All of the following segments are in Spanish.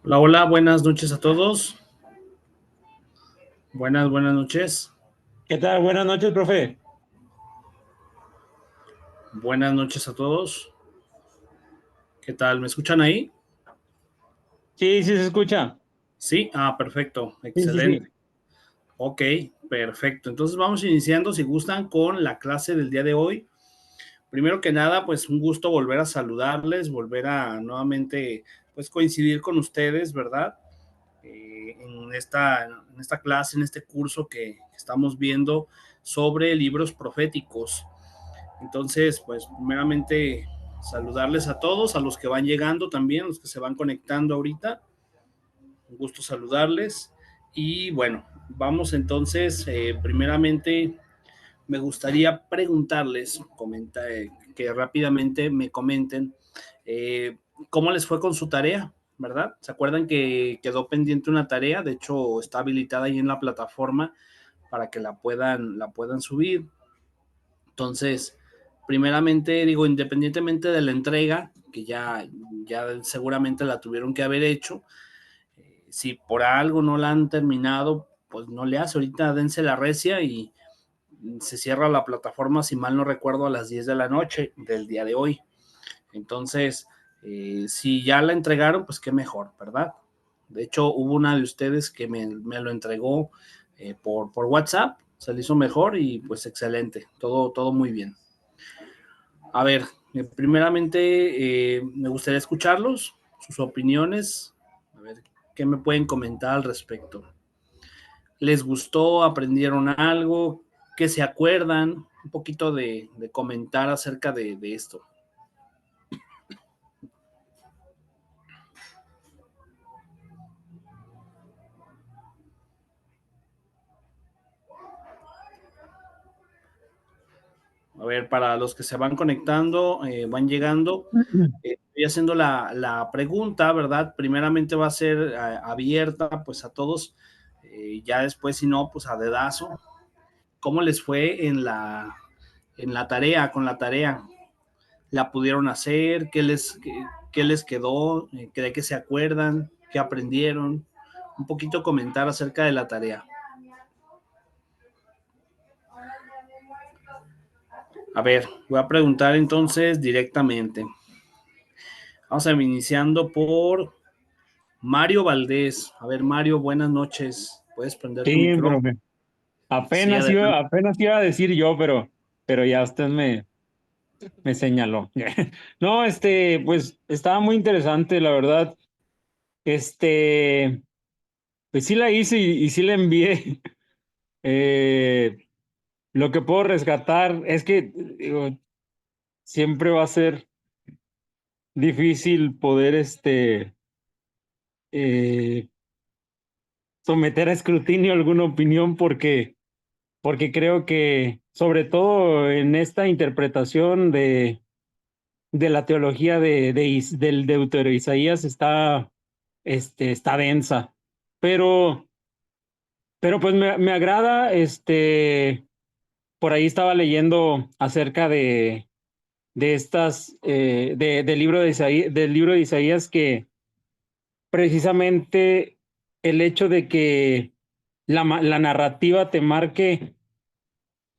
Hola, hola, buenas noches a todos. Buenas noches. ¿Qué tal? Buenas noches, profe. Buenas noches a todos. ¿Qué tal? ¿Me escuchan ahí? Sí, sí se escucha. Sí, perfecto, Sí, sí, excelente. sí. Ok, perfecto. Entonces vamos iniciando, si gustan, con la clase del día de hoy. Primero que nada, pues un gusto volver a saludarles, volver a nuevamente, pues coincidir con ustedes, ¿verdad? En esta clase, en este curso que estamos viendo sobre libros proféticos. Entonces, pues primeramente saludarles a todos, a los que van llegando también, los que se van conectando ahorita. Un gusto saludarles. Y bueno, vamos entonces, primeramente me gustaría preguntarles, que rápidamente me comenten eh, cómo les fue con su tarea, ¿verdad? ¿Se acuerdan que quedó pendiente una tarea? De hecho, está habilitada ahí en la plataforma para que la puedan subir. Entonces, primeramente, digo, independientemente de la entrega, que ya seguramente la tuvieron que haber hecho, si por algo no la han terminado, pues no le hace, ahorita dense la recia y se cierra la plataforma, si mal no recuerdo, a las 10 de la noche del día de hoy. Entonces, si ya la entregaron, pues qué mejor, ¿verdad? De hecho, hubo una de ustedes que me lo entregó por WhatsApp, se le hizo mejor y pues excelente, todo muy bien. A ver, primeramente me gustaría escucharlos, sus opiniones, a ver qué me pueden comentar al respecto. ¿Les gustó? ¿Aprendieron algo? ¿Qué se acuerdan? Un poquito de comentar acerca de esto. A ver, para los que se van conectando, van llegando, estoy haciendo la pregunta, ¿verdad? Primeramente va a ser abierta pues a todos, ya después si no, pues a dedazo. ¿Cómo les fue en la tarea, con la tarea? ¿La pudieron hacer? ¿Qué les quedó? ¿De qué se acuerdan? ¿Qué aprendieron? Un poquito comentar acerca de la tarea. A ver, voy a preguntar entonces directamente. Vamos a ir iniciando por Mario Valdés. A ver, Mario, buenas noches. Puedes prender tu Sí, micrófono. profe. Sí, adelante. Apenas iba a decir yo, pero ya usted me señaló. No, pues estaba muy interesante, la verdad. Este, pues sí la hice y sí la envié. Eh, lo que puedo rescatar es que, digo, siempre va a ser difícil poder, eh, someter a escrutinio alguna opinión porque creo que, sobre todo en esta interpretación de la teología del Deutero Isaías, está densa. Pero, pero pues me agrada, por ahí estaba leyendo acerca de estas, del libro de Isaías, que precisamente el hecho de que la narrativa te marque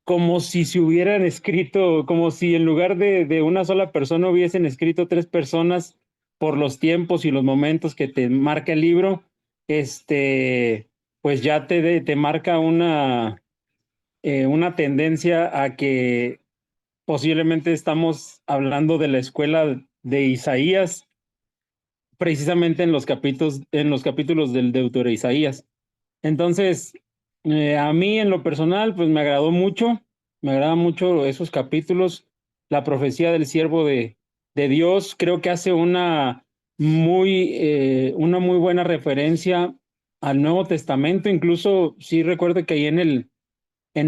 como si se hubieran escrito, como si en lugar de una sola persona hubiesen escrito tres personas por los tiempos y los momentos que te marca el libro, pues ya te marca una tendencia a que posiblemente estamos hablando de la escuela de Isaías, precisamente en los capítulos del Deutero Isaías. Entonces, a mí en lo personal, pues me agrada mucho esos capítulos, la profecía del siervo de Dios, creo que hace una muy buena referencia al Nuevo Testamento. Incluso sí recuerdo que ahí en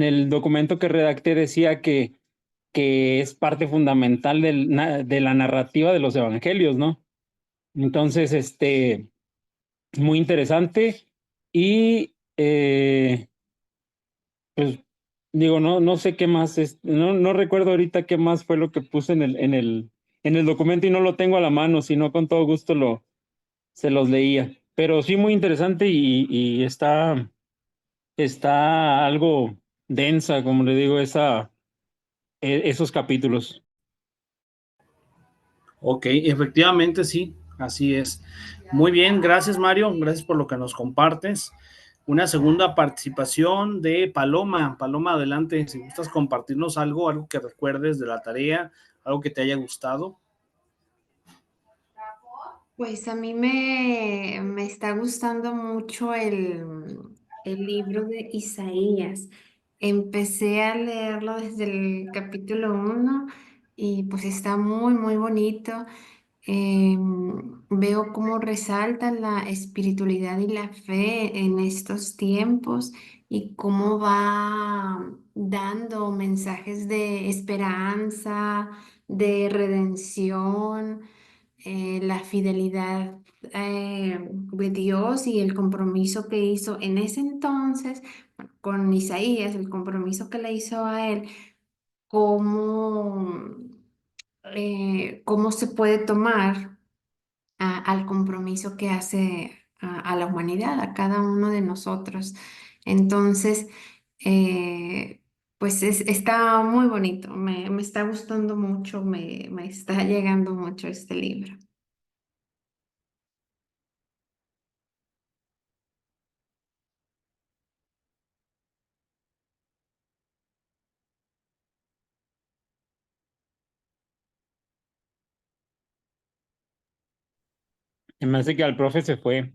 el documento que redacté decía que es parte fundamental de la narrativa de los evangelios, ¿no? Entonces, muy interesante. Y pues digo, no sé qué más no recuerdo ahorita qué más fue lo que puse en el documento, y no lo tengo a la mano, sino con todo gusto se los leía. pero sí muy interesante y está algo densa, como le digo, esos capítulos. Ok, efectivamente sí, así es. Muy bien, gracias Mario, gracias por lo que nos compartes. Una segunda participación de Paloma. Paloma, adelante, si gustas compartirnos algo, algo que recuerdes de la tarea, algo que te haya gustado. Pues a mí me está gustando mucho el libro de Isaías. Empecé a leerlo desde el capítulo 1 y pues está muy, muy bonito. Veo cómo resalta la espiritualidad y la fe en estos tiempos y cómo va dando mensajes de esperanza, de redención, la fidelidad de Dios y el compromiso que hizo en ese entonces bueno, con Isaías, el compromiso que le hizo a él, cómo, cómo se puede tomar al compromiso que hace a la humanidad, a cada uno de nosotros. Entonces, eh, pues está muy bonito, me está gustando mucho, me está llegando mucho este libro. Me hace que al profe se fue,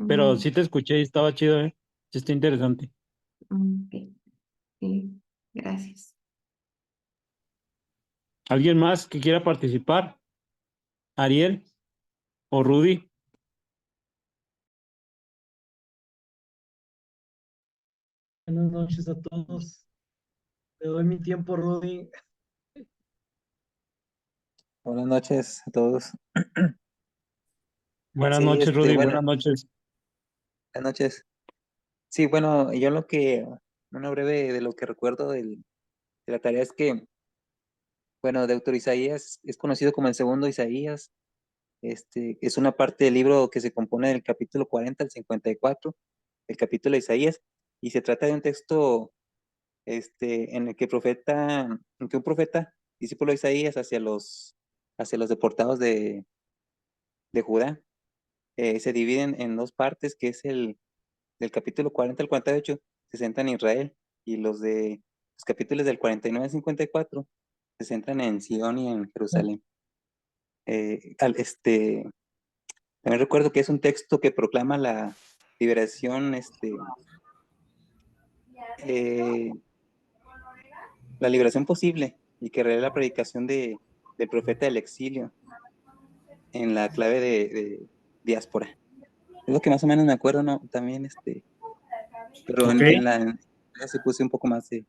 pero Mm, sí te escuché y estaba chido, ¿eh? Sí está interesante. ok, sí, gracias. ¿Alguien más que quiera participar? ¿Ariel o Rudy? Buenas noches a todos. Te doy mi tiempo, Rudy. Buenas noches a todos. Buenas Sí, noches, Rudy, bueno, buenas noches. buenas noches. Sí, bueno, yo una breve de lo que recuerdo de la tarea es que, bueno, Deutero Isaías es conocido como el segundo Isaías. Es una parte del libro que se compone del capítulo 40 al 54, el capítulo de Isaías, y se trata de un texto, en el que un profeta, discípulo de Isaías, hacia los deportados de Judá, se dividen en dos partes, que es del capítulo 40 al 48 se centran en Israel y los capítulos del 49 al 54 se centran en Sion y en Jerusalén. Eh, al- este, También recuerdo que es un texto que proclama la liberación, eh, la liberación posible y que revela la predicación del profeta del exilio en la clave de diáspora. Es lo que más o menos me acuerdo, ¿no? También, pero Ok, ya se puse un poco más de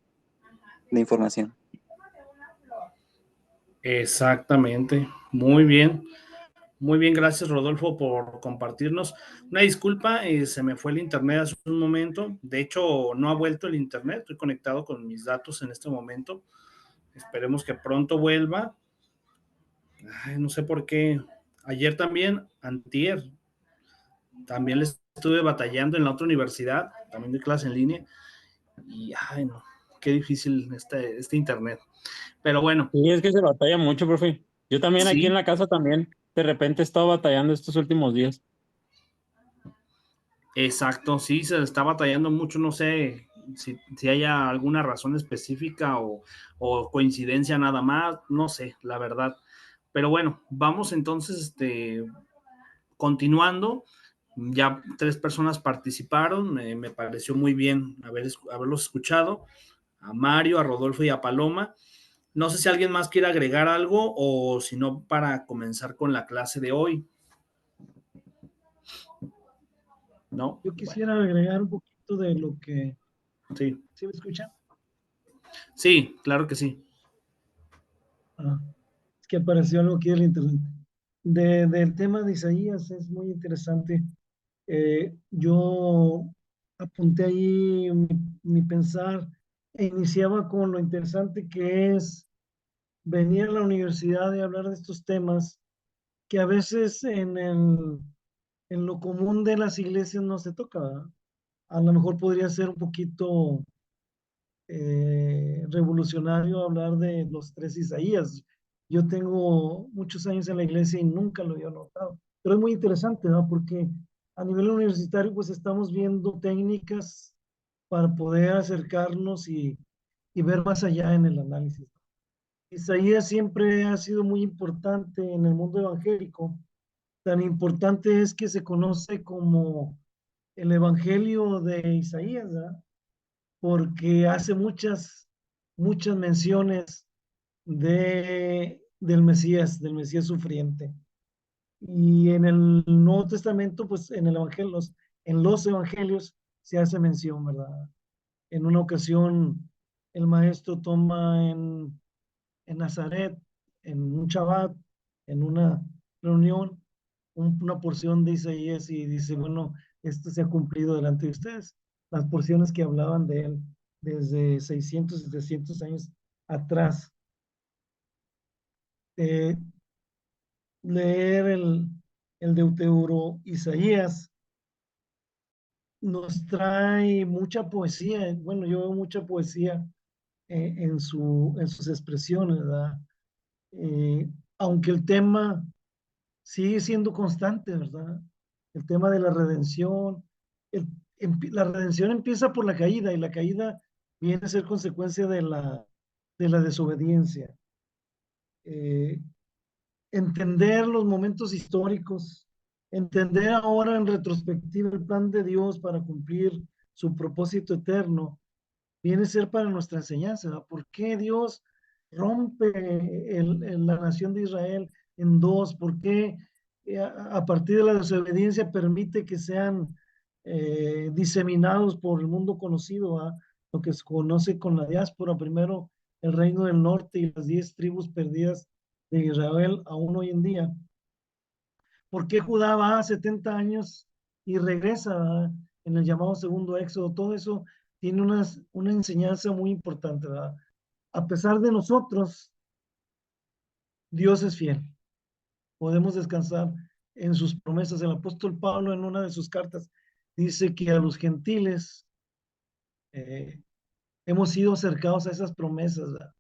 información. exactamente. Muy bien, gracias Rodolfo por compartirnos. Una disculpa, se me fue el internet hace un momento. De hecho, no ha vuelto el internet. Estoy conectado con mis datos en este momento. Esperemos que pronto vuelva. Ay, no sé por qué. Ayer también, antier, también les estuve batallando en la otra universidad, también de clase en línea. Y, ay, no, qué difícil este internet. Pero bueno, Y es que se batalla mucho, profe. Yo también aquí en sí, la casa también, de repente he estado batallando estos últimos días. exacto, sí, se está batallando mucho, no sé si haya alguna razón específica o coincidencia nada más, no sé, la verdad. Pero bueno, vamos entonces, continuando. Ya 3 personas participaron, me pareció muy bien haberlos escuchado, a Mario, a Rodolfo y a Paloma. No sé si alguien más quiere agregar algo o si no, para comenzar con la clase de hoy, ¿no? Yo Bueno, quisiera agregar un poquito de lo que... sí, ¿Sí me escuchan? sí, claro que sí. Ah, es que apareció algo aquí del internet. Del tema de Isaías es muy interesante. Yo apunté ahí mi pensar e iniciaba con lo interesante que es venir a la universidad y hablar de estos temas que a veces en lo común de las iglesias no se toca, ¿verdad? A lo mejor podría ser un poquito revolucionario hablar de los tres Isaías. Yo tengo muchos años en la iglesia y nunca lo había notado. Pero es muy interesante, ¿no? Porque a nivel universitario, pues estamos viendo técnicas para poder acercarnos y ver más allá en el análisis. Isaías siempre ha sido muy importante en el mundo evangélico. Tan importante es que se conoce como el Evangelio de Isaías, ¿verdad? Porque hace muchas menciones del Mesías sufriente. Y en el Nuevo Testamento, pues en los evangelios se hace mención, ¿verdad? En una ocasión, el maestro toma en Nazaret, en un Shabbat, en una reunión, una porción de Isaías y dice, bueno, esto se ha cumplido delante de ustedes. Las porciones que hablaban de él desde 600, 700 años atrás. Eh, leer el Deutero Isaías nos trae mucha poesía. Bueno, yo veo mucha poesía en sus expresiones, ¿verdad? Eh, Aunque el tema sigue siendo constante, ¿verdad? El tema de la redención. La redención empieza por la caída y la caída viene a ser consecuencia de la desobediencia. Eh, Entender los momentos históricos, entender ahora en retrospectiva el plan de Dios para cumplir su propósito eterno, viene a ser para nuestra enseñanza, ¿verdad? ¿Por qué Dios rompe la nación de Israel en dos? ¿Por qué a partir de la desobediencia permite que sean diseminados por el mundo conocido, ¿verdad? Lo que se conoce con la diáspora, primero el reino del norte y las 10 tribus perdidas de Israel aún hoy en día? ¿Por qué Judá va a 70 años y regresa, ¿verdad? En el llamado segundo éxodo? Todo eso tiene una enseñanza muy importante, ¿verdad? A pesar de nosotros, Dios es fiel. Podemos descansar en sus promesas. El apóstol Pablo en una de sus cartas dice que a los gentiles eh, hemos sido acercados a esas promesas, ¿verdad?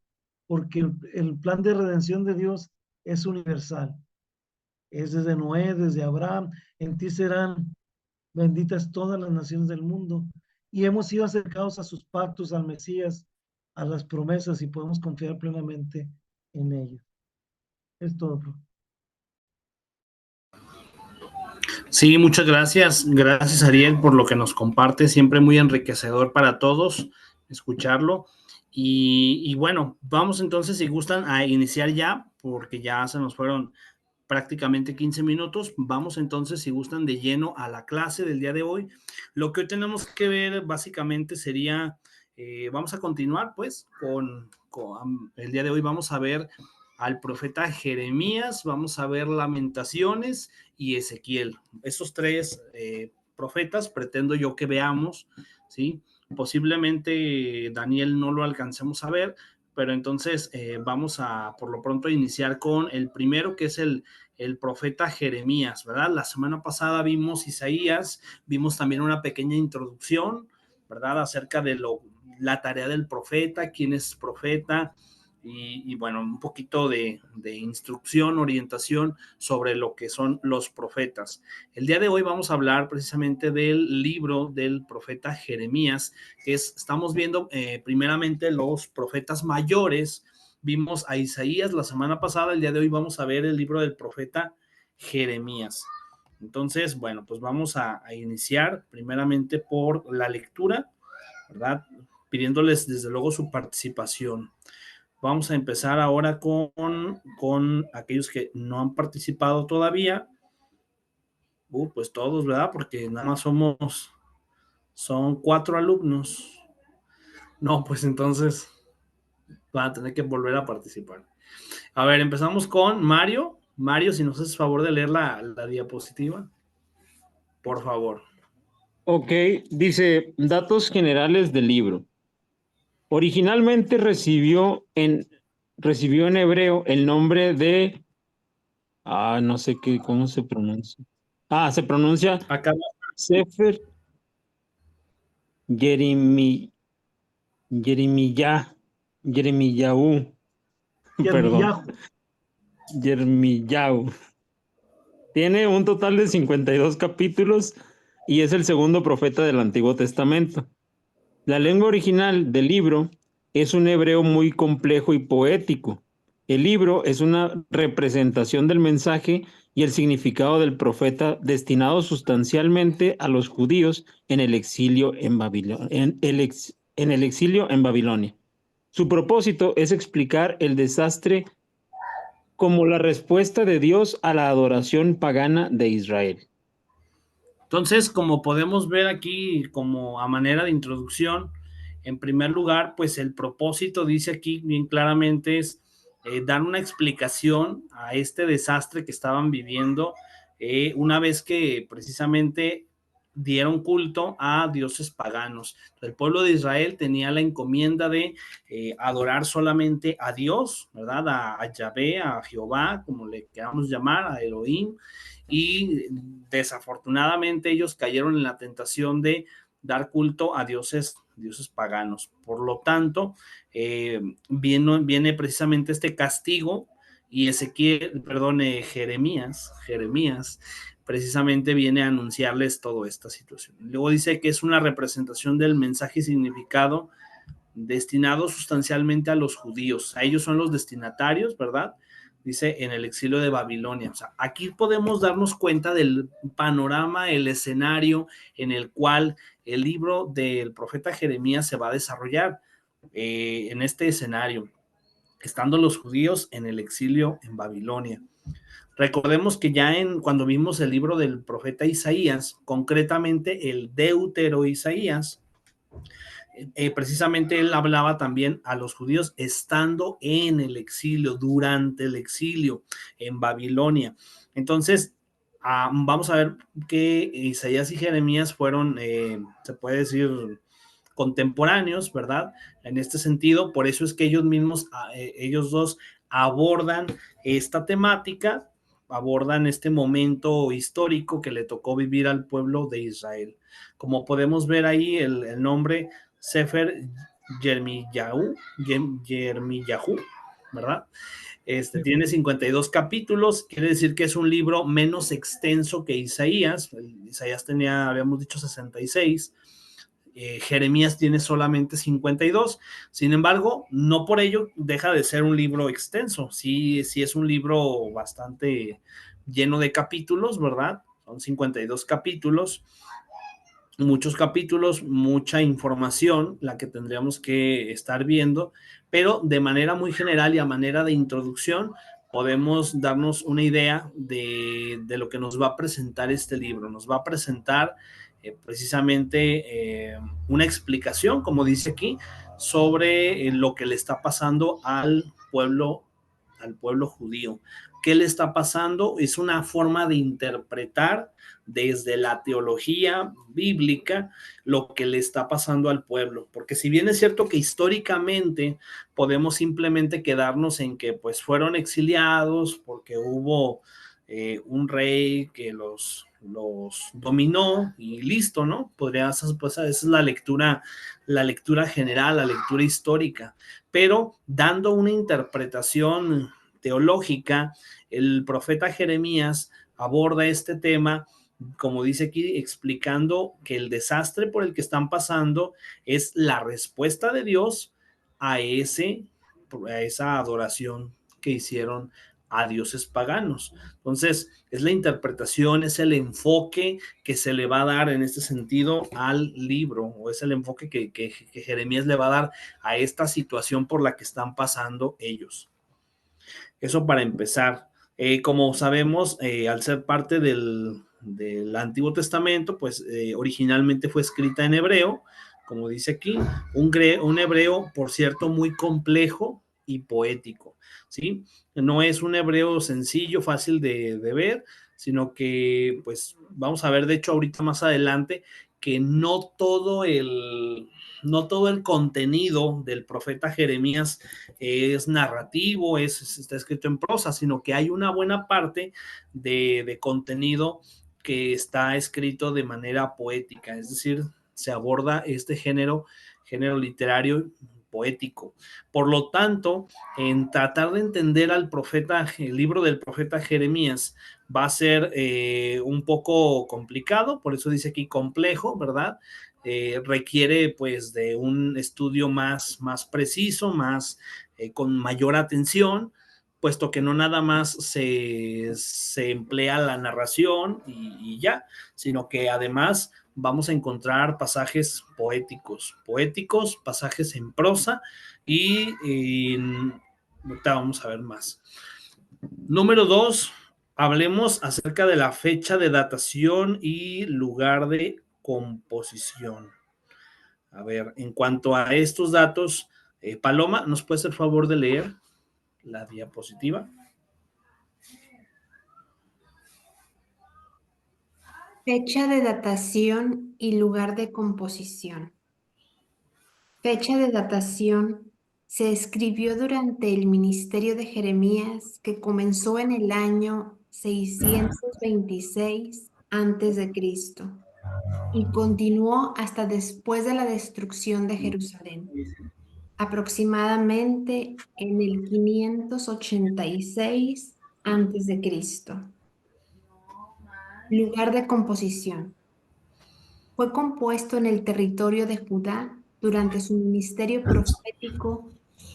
Porque el plan de redención de Dios es universal. Es desde Noé, desde Abraham. En ti serán benditas todas las naciones del mundo. Y hemos sido acercados a sus pactos, al Mesías, a las promesas y podemos confiar plenamente en ellos. Es todo, profe. Sí, muchas gracias. Gracias, Ariel, por lo que nos comparte. Siempre muy enriquecedor para todos escucharlo. Y bueno, vamos entonces, si gustan, a iniciar ya, porque ya se nos fueron prácticamente 15 minutos. Vamos entonces, si gustan, de lleno a la clase del día de hoy. Lo que hoy tenemos que ver básicamente sería, vamos a continuar pues con el día de hoy. Vamos a ver al profeta Jeremías, vamos a ver Lamentaciones y Ezequiel. Esos tres profetas pretendo yo que veamos, ¿sí? Posiblemente Daniel no lo alcancemos a ver, pero entonces vamos a por lo pronto iniciar con el primero, que es el profeta Jeremías, ¿verdad? La semana pasada vimos Isaías, vimos también una pequeña introducción, ¿verdad? Acerca de la tarea del profeta, quién es profeta, y bueno, un poquito de instrucción, orientación sobre lo que son los profetas. El día de hoy vamos a hablar precisamente del libro del profeta Jeremías, que estamos viendo primeramente los profetas mayores. Vimos a Isaías la semana pasada, el día de hoy vamos a ver el libro del profeta Jeremías. Entonces, bueno, pues vamos a iniciar primeramente por la lectura, ¿verdad? Pidiéndoles desde luego su participación. Vamos a empezar ahora con aquellos que no han participado todavía. Pues todos, ¿verdad? Porque nada más son 4 alumnos. No, pues entonces van a tener que volver a participar. A ver, empezamos con Mario. Mario, si nos haces favor de leer la diapositiva, por favor. Ok, dice datos generales del libro. Originalmente recibió en hebreo el nombre de, no sé cómo se pronuncia. Se pronuncia Acá Sefer Jeremiyah, Jeremiyahu, perdón, Yermillahu. Jeremiyahu. Tiene un total de 52 capítulos y es el segundo profeta del Antiguo Testamento. La lengua original del libro es un hebreo muy complejo y poético. El libro es una representación del mensaje y el significado del profeta destinado sustancialmente a los judíos en el exilio en Babilonia. En el exilio en Babilonia. Su propósito es explicar el desastre como la respuesta de Dios a la adoración pagana de Israel. Entonces, como podemos ver aquí, como a manera de introducción, en primer lugar, pues el propósito, dice aquí bien claramente, es dar una explicación a este desastre que estaban viviendo una vez que precisamente dieron culto a dioses paganos. El pueblo de Israel tenía la encomienda de adorar solamente a Dios, ¿verdad? A Yahvé, a Jehová, como le queramos llamar, a Elohim, y desafortunadamente ellos cayeron en la tentación de dar culto a dioses paganos. Por lo tanto, viene precisamente este castigo y Jeremías precisamente viene a anunciarles toda esta situación. Luego dice que es una representación del mensaje y significado destinado sustancialmente a los judíos. A ellos son los destinatarios, ¿verdad? Dice en el exilio de Babilonia. O sea, aquí podemos darnos cuenta del panorama, el escenario en el cual el libro del profeta Jeremías se va a desarrollar en este escenario, estando los judíos en el exilio en Babilonia. Recordemos que ya cuando vimos el libro del profeta Isaías, concretamente el Deutero Isaías, precisamente él hablaba también a los judíos estando en el exilio, durante el exilio en Babilonia. Entonces, vamos a ver que Isaías y Jeremías fueron, se puede decir, contemporáneos, ¿verdad? En este sentido, por eso es que ellos mismos, ellos dos abordan esta temática, abordan este momento histórico que le tocó vivir al pueblo de Israel. Como podemos ver ahí, el nombre Sefer Yermiyahu, ¿verdad? Tiene 52 capítulos, quiere decir que es un libro menos extenso que Isaías. Isaías tenía, habíamos dicho, 66. Jeremías tiene solamente 52. Sin embargo, no por ello deja de ser un libro extenso. Sí, sí es un libro bastante lleno de capítulos, ¿verdad? Son 52 capítulos, muchos capítulos, mucha información, la que tendríamos que estar viendo, pero de manera muy general y a manera de introducción, podemos darnos una idea de lo que nos va a presentar este libro. Nos va a presentar precisamente una explicación, como dice aquí, sobre lo que le está pasando al pueblo judío. ¿Qué le está pasando? Es una forma de interpretar desde la teología bíblica lo que le está pasando al pueblo, porque si bien es cierto que históricamente podemos simplemente quedarnos en que pues fueron exiliados porque hubo un rey que los dominó y listo, ¿no? Podrías, pues esa es la lectura general, la lectura histórica, pero dando una interpretación teológica, el profeta Jeremías aborda este tema, como dice aquí, explicando que el desastre por el que están pasando es la respuesta de Dios a esa adoración que hicieron a dioses paganos. Entonces, es la interpretación, es el enfoque que se le va a dar en este sentido al libro, o es el enfoque que Jeremías le va a dar a esta situación por la que están pasando ellos. Eso para empezar. Como sabemos, al ser parte del Antiguo Testamento, pues originalmente fue escrita en hebreo, como dice aquí, un hebreo, por cierto, muy complejo y poético, ¿sí? No es un hebreo sencillo, fácil de ver, sino que, pues, vamos a ver, de hecho, ahorita más adelante, que no todo el contenido del profeta Jeremías es narrativo, está escrito en prosa, sino que hay una buena parte de contenido que está escrito de manera poética, es decir, se aborda este género literario poético. Por lo tanto, en tratar de entender al profeta, el libro del profeta Jeremías, va a ser un poco complicado, por eso dice aquí complejo, ¿verdad? Requiere pues de un estudio más preciso, con mayor atención, puesto que no nada más se emplea la narración y ya, sino que además vamos a encontrar pasajes poéticos, pasajes en prosa y ahorita vamos a ver más. Número 2, hablemos acerca de la fecha de datación y lugar de composición. A ver, en cuanto a estos datos, Paloma, ¿nos puedes hacer el favor de leer la diapositiva? Fecha de datación y lugar de composición. Fecha de datación. Se escribió durante el ministerio de Jeremías, que comenzó en el año 626 a.C. y continuó hasta después de la destrucción de Jerusalén, aproximadamente en el 586 a.C. Lugar de composición. Fue compuesto en el territorio de Judá durante su ministerio profético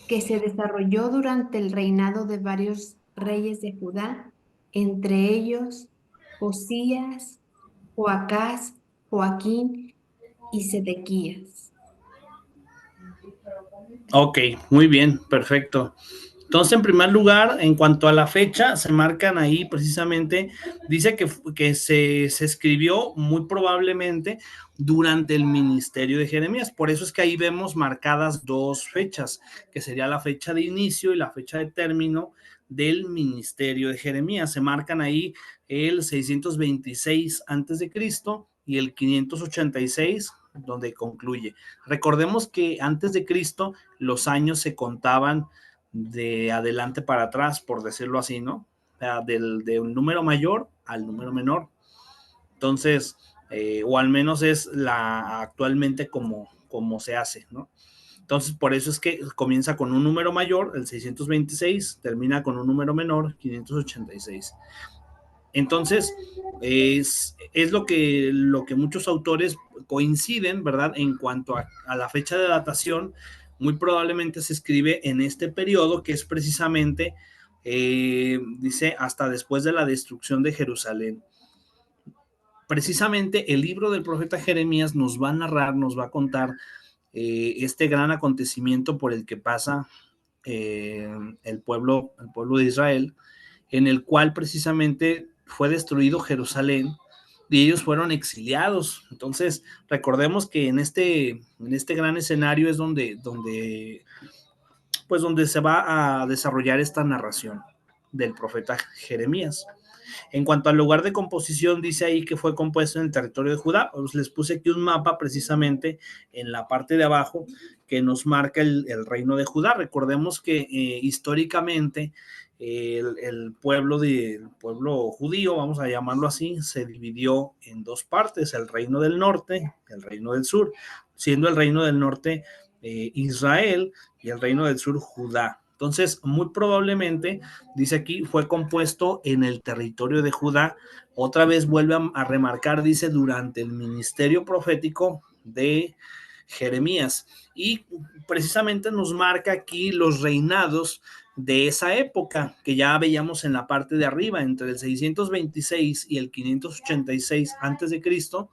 que se desarrolló durante el reinado de varios reyes de Judá, entre ellos Josías, Joacás, Joaquín y Sedequías. Ok, muy bien, perfecto. Entonces, en primer lugar, en cuanto a la fecha, se marcan ahí precisamente, dice que se escribió muy probablemente durante el ministerio de Jeremías. Por eso es que ahí vemos marcadas dos fechas, que sería la fecha de inicio y la fecha de término del ministerio de Jeremías. Se marcan ahí el 626 a.C. y el 586, donde concluye. Recordemos que antes de Cristo los años se contaban de adelante para atrás, por decirlo así, ¿no? O sea, de un número mayor al número menor. Entonces, o al menos es actualmente como se hace, ¿no? Entonces, por eso es que comienza con un número mayor, el 626, termina con un número menor, 586. Entonces, es lo que muchos autores coinciden, ¿verdad? En cuanto a la fecha de datación, muy probablemente se escribe en este periodo, que es precisamente, dice, hasta después de la destrucción de Jerusalén. Precisamente el libro del profeta Jeremías nos va a narrar, nos va a contar este gran acontecimiento por el que pasa el pueblo de Israel, en el cual precisamente fue destruido Jerusalén y ellos fueron exiliados. Entonces, recordemos que en este gran escenario es donde se va a desarrollar esta narración del profeta Jeremías. En cuanto al lugar de composición, dice ahí que fue compuesto en el territorio de Judá. Pues les puse aquí un mapa precisamente en la parte de abajo que nos marca el reino de Judá. Recordemos que históricamente el pueblo judío, vamos a llamarlo así, se dividió en dos partes, el reino del norte, el reino del sur, siendo el reino del norte Israel y el reino del sur Judá. Entonces, muy probablemente, dice aquí, fue compuesto en el territorio de Judá. Otra vez vuelve a remarcar, dice, durante el ministerio profético de Jeremías. Y precisamente nos marca aquí los reinados de esa época, que ya veíamos en la parte de arriba, entre el 626 y el 586 antes de Cristo.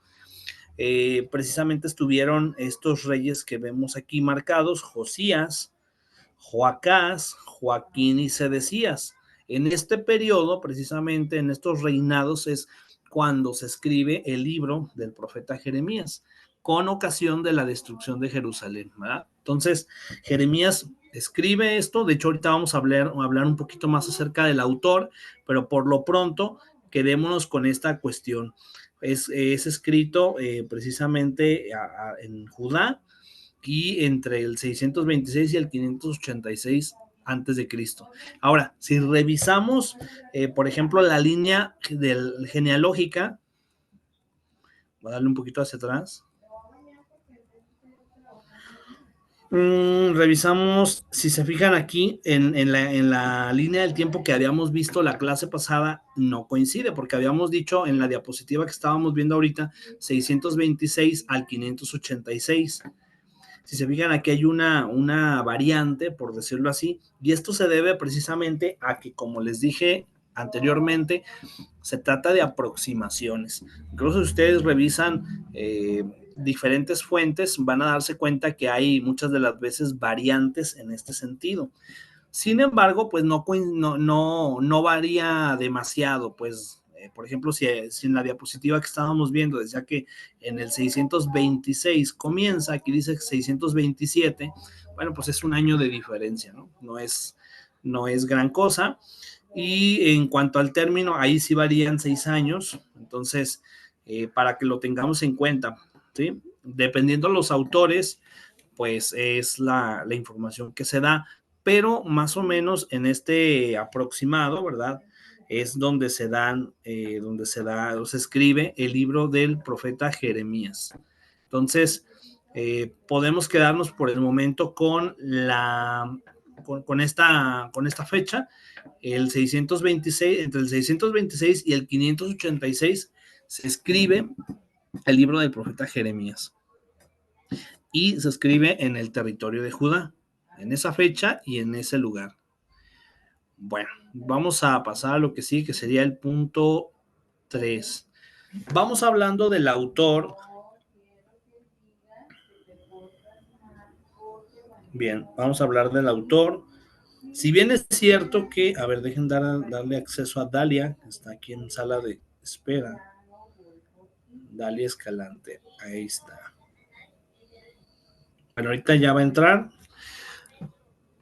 Precisamente estuvieron estos reyes que vemos aquí marcados: Josías, Joacás, Joaquín y Sedecías. En este periodo, precisamente en estos reinados, es cuando se escribe el libro del profeta Jeremías, con ocasión de la destrucción de Jerusalén, ¿verdad? Entonces, Jeremías escribe esto. De hecho, ahorita vamos a hablar un poquito más acerca del autor, pero por lo pronto quedémonos con esta cuestión. Es escrito precisamente en Judá, y entre el 626 y el 586 antes de Cristo. Ahora, si revisamos, por ejemplo, la línea genealógica, Voy a darle un poquito hacia atrás. Revisamos, si se fijan aquí, en la línea del tiempo que habíamos visto la clase pasada, no coincide, porque habíamos dicho en la diapositiva que estábamos viendo ahorita, 626 al 586. Si se fijan, aquí hay una variante, por decirlo así, y esto se debe precisamente a que, como les dije anteriormente, se trata de aproximaciones. Incluso si ustedes revisan diferentes fuentes, van a darse cuenta que hay muchas de las veces variantes en este sentido. Sin embargo, pues no varía demasiado, pues, por ejemplo, si en la diapositiva que estábamos viendo decía que en el 626 comienza, aquí dice 627, bueno, pues es un año de diferencia, ¿no? No es gran cosa. Y en cuanto al término, ahí sí varían 6 años, entonces, para que lo tengamos en cuenta, ¿sí? Dependiendo de los autores, pues es la información que se da, pero más o menos en este aproximado, ¿verdad? Es donde se dan, o se escribe el libro del profeta Jeremías. Entonces, podemos quedarnos por el momento con esta fecha, el 626, entre el 626 y el 586 se escribe el libro del profeta Jeremías y se escribe en el territorio de Judá, en esa fecha y en ese lugar. Bueno, vamos a pasar a lo que sí, que sería el punto 3. Vamos hablando del autor. Bien, vamos a hablar del autor. Si bien es cierto que, a ver, dejen darle acceso a Dalia, que está aquí en sala de espera. Dalia Escalante, ahí está. Bueno, ahorita ya va a entrar.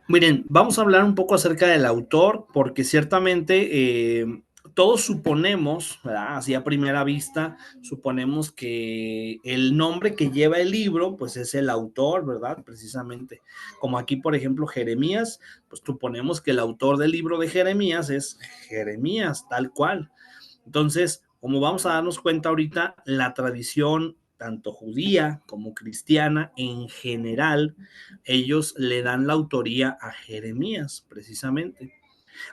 Miren, vamos a hablar un poco acerca del autor, porque ciertamente todos suponemos, ¿verdad? Así a primera vista, suponemos que el nombre que lleva el libro, pues es el autor, ¿verdad? Precisamente. Como aquí, por ejemplo, Jeremías, pues suponemos que el autor del libro de Jeremías es Jeremías, tal cual. Entonces, como vamos a darnos cuenta ahorita, la tradición tanto judía como cristiana en general, ellos le dan la autoría a Jeremías, precisamente.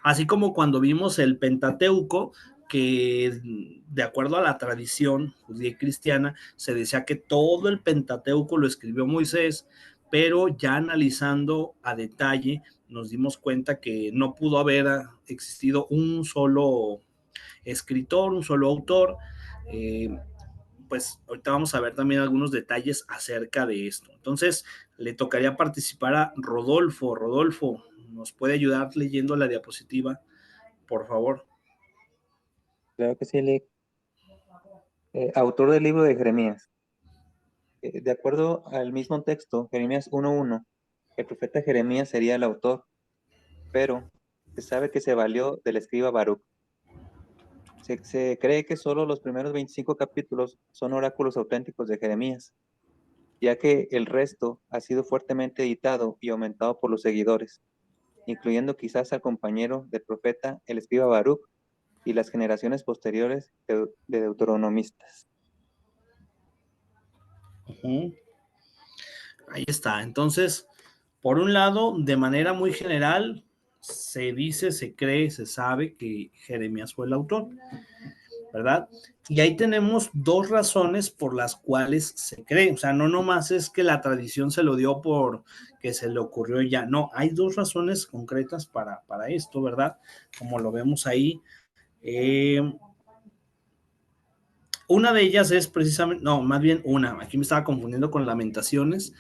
Así como cuando vimos el Pentateuco, que de acuerdo a la tradición judía y cristiana, se decía que todo el Pentateuco lo escribió Moisés, pero ya analizando a detalle, nos dimos cuenta que no pudo haber existido un solo escritor, un solo autor. Pues ahorita vamos a ver también algunos detalles acerca de esto. Entonces, le tocaría participar a Rodolfo. Rodolfo, ¿nos puede ayudar leyendo la diapositiva, por favor? Claro que sí, Lick. Autor del libro de Jeremías. De acuerdo al mismo texto, Jeremías 1:1, el profeta Jeremías sería el autor, pero se sabe que se valió del escriba Baruch. Se cree que solo los primeros 25 capítulos son oráculos auténticos de Jeremías, ya que el resto ha sido fuertemente editado y aumentado por los seguidores, incluyendo quizás al compañero del profeta, el escriba Baruch, y las generaciones posteriores de deuteronomistas. Ahí está. Entonces, por un lado, de manera muy general, se dice, se cree, se sabe que Jeremías fue el autor, ¿verdad? Y ahí tenemos dos razones por las cuales se cree, o sea, no nomás es que la tradición se lo dio por que se le ocurrió ya, no, hay dos razones concretas para esto, ¿verdad? Como lo vemos ahí. Una de ellas es precisamente, no, más bien aquí me estaba confundiendo con Lamentaciones,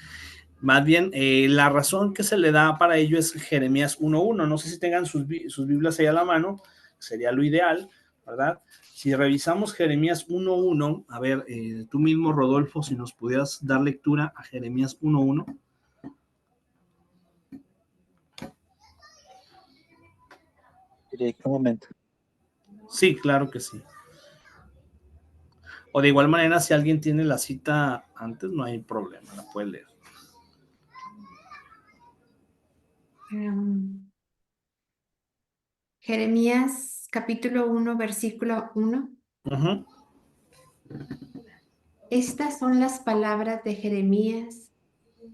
más bien la razón que se le da para ello es Jeremías 1:1, no sé si tengan sus Biblias ahí a la mano, sería lo ideal, ¿verdad? Si revisamos Jeremías 1:1, a ver, tú mismo, Rodolfo, si nos pudieras dar lectura a Jeremías 1:1. Un momento. Sí, claro que sí. O de igual manera, si alguien tiene la cita antes, no hay problema, la puede leer. Jeremías capítulo 1, versículo 1. Uh-huh. Estas son las palabras de Jeremías,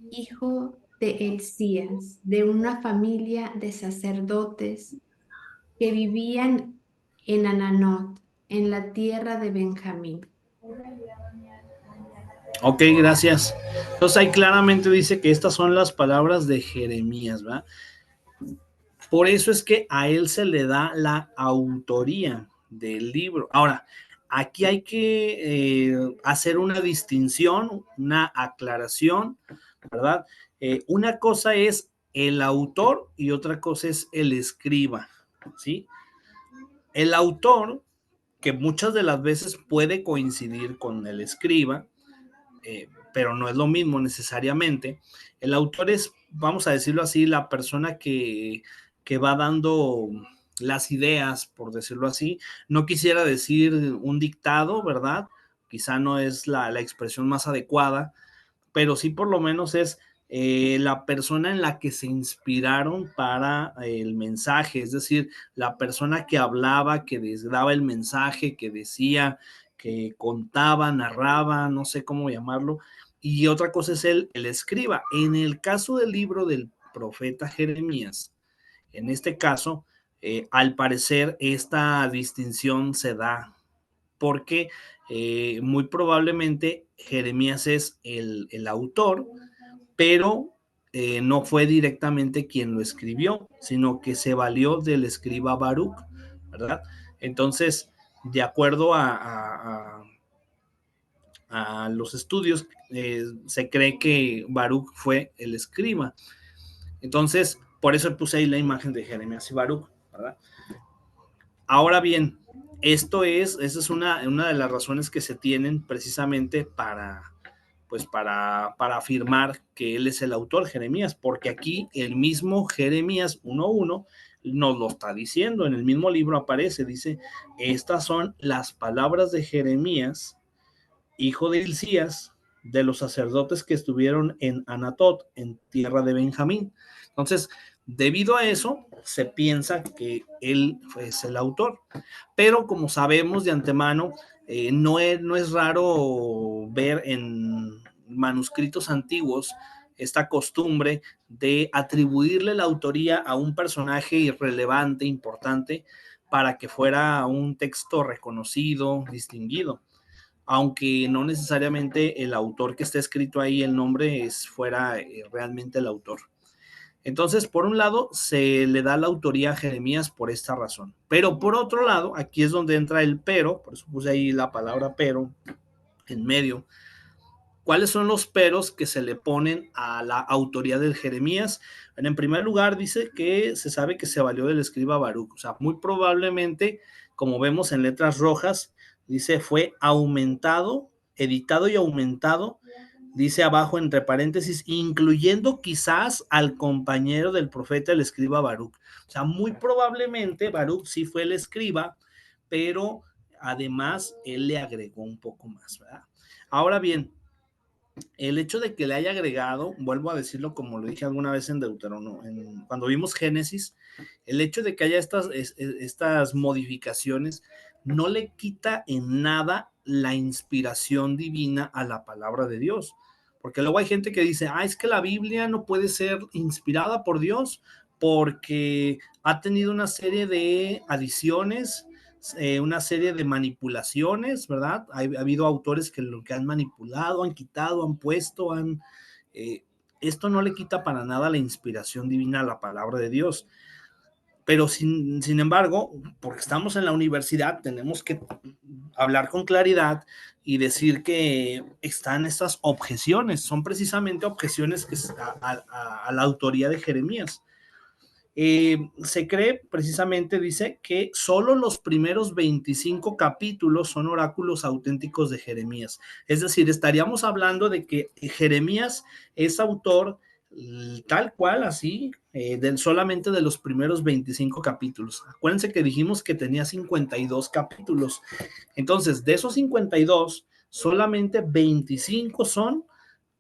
hijo de Hilcías, de una familia de sacerdotes que vivían en Ananot, en la tierra de Benjamín. Ok, gracias. Entonces ahí claramente dice que estas son las palabras de Jeremías, ¿verdad? Por eso es que a él se le da la autoría del libro. Ahora, aquí hay que hacer una distinción, una aclaración, ¿verdad? Una cosa es el autor y otra cosa es el escriba, ¿sí? El autor, que muchas de las veces puede coincidir con el escriba, pero no es lo mismo necesariamente. El autor es, vamos a decirlo así, la persona que va dando las ideas, por decirlo así. No quisiera decir un dictado, ¿verdad? Quizá no es la expresión más adecuada, pero sí por lo menos es la persona en la que se inspiraron para el mensaje, es decir, la persona que hablaba, que daba el mensaje, que decía, que contaba, narraba, no sé cómo llamarlo, y otra cosa es el escriba. En el caso del libro del profeta Jeremías, en este caso, al parecer esta distinción se da porque muy probablemente Jeremías es el autor, pero no fue directamente quien lo escribió, sino que se valió del escriba Baruch, ¿verdad? Entonces, de acuerdo a los estudios, se cree que Baruch fue el escriba. Entonces, por eso puse ahí la imagen de Jeremías y Baruch, ¿verdad? Ahora bien, esa es una de las razones que se tienen precisamente para afirmar que él es el autor, Jeremías, porque aquí el mismo Jeremías 1:1 nos lo está diciendo, en el mismo libro aparece, dice, estas son las palabras de Jeremías, hijo de Hilcías, de los sacerdotes que estuvieron en Anatot, en tierra de Benjamín. Entonces, debido a eso, se piensa que él es el autor. Pero como sabemos de antemano, no es raro ver en manuscritos antiguos esta costumbre de atribuirle la autoría a un personaje irrelevante, importante, para que fuera un texto reconocido, distinguido, aunque no necesariamente el autor que está escrito ahí, el nombre fuera realmente el autor. Entonces, por un lado, se le da la autoría a Jeremías por esta razón. Pero por otro lado, aquí es donde entra el pero, por eso puse ahí la palabra pero en medio. ¿Cuáles son los peros que se le ponen a la autoría de Jeremías? Bueno, en primer lugar, dice que se sabe que se valió del escriba Baruch. O sea, muy probablemente, como vemos en letras rojas, dice fue aumentado, editado y aumentado, dice abajo entre paréntesis, incluyendo quizás al compañero del profeta, el escriba Baruch. O sea, muy probablemente Baruch sí fue el escriba, pero además él le agregó un poco más, ¿verdad? Ahora bien, el hecho de que le haya agregado, vuelvo a decirlo como lo dije alguna vez en Deuteronomio, cuando vimos Génesis, el hecho de que haya estas modificaciones no le quita en nada la inspiración divina a la palabra de Dios. Porque luego hay gente que dice, es que la Biblia no puede ser inspirada por Dios porque ha tenido una serie de adiciones, una serie de manipulaciones, ¿verdad? Ha habido autores que lo que han manipulado, han quitado, han puesto, esto no le quita para nada la inspiración divina a la palabra de Dios. Pero sin embargo, porque estamos en la universidad, tenemos que hablar con claridad y decir que están estas objeciones, son precisamente objeciones que a la autoría de Jeremías. Se cree precisamente, dice, que solo los primeros 25 capítulos son oráculos auténticos de Jeremías. Es decir, estaríamos hablando de que Jeremías es autor tal cual, así, solamente de los primeros 25 capítulos. Acuérdense que dijimos que tenía 52 capítulos. Entonces, de esos 52, solamente 25 son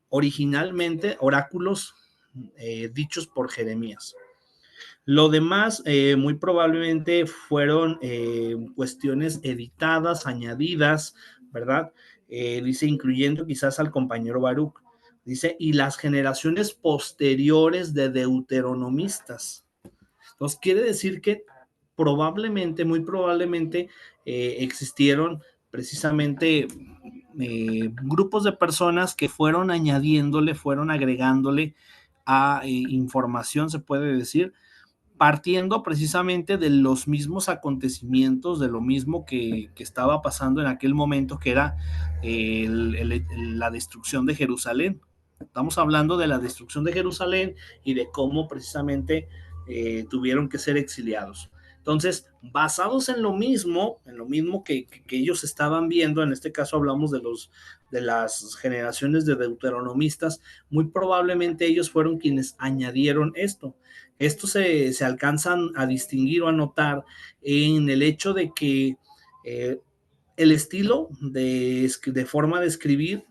originalmente oráculos dichos por Jeremías. Lo demás, muy probablemente fueron cuestiones editadas, añadidas, ¿verdad? dice, incluyendo quizás al compañero Baruch, dice, y las generaciones posteriores de deuteronomistas. Entonces quiere decir que probablemente, muy probablemente, existieron precisamente grupos de personas que fueron añadiéndole, fueron agregándole a información, se puede decir, partiendo precisamente de los mismos acontecimientos, de lo mismo que estaba pasando en aquel momento, que era la destrucción de Jerusalén. Estamos hablando de la destrucción de Jerusalén y de cómo precisamente tuvieron que ser exiliados. Entonces, basados en lo mismo que ellos estaban viendo, en este caso hablamos de las generaciones de deuteronomistas, muy probablemente ellos fueron quienes añadieron esto. Esto se alcanzan a distinguir o a notar en el hecho de que el estilo de forma de escribir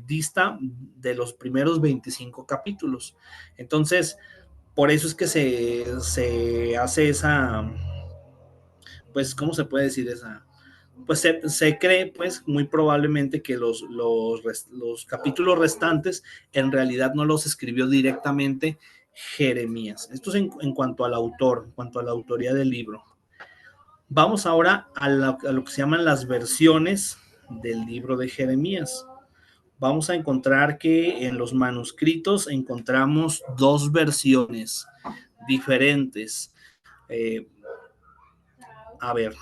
dista de los primeros 25 capítulos. Entonces, por eso es que se hace esa, pues, ¿cómo se puede decir esa? Pues se cree, pues, muy probablemente que los capítulos restantes en realidad no los escribió directamente Jeremías. Esto es en cuanto al autor, en cuanto a la autoría del libro. Vamos ahora a lo que se llaman las versiones del libro de Jeremías. Vamos a encontrar que en los manuscritos encontramos dos versiones diferentes. A ver,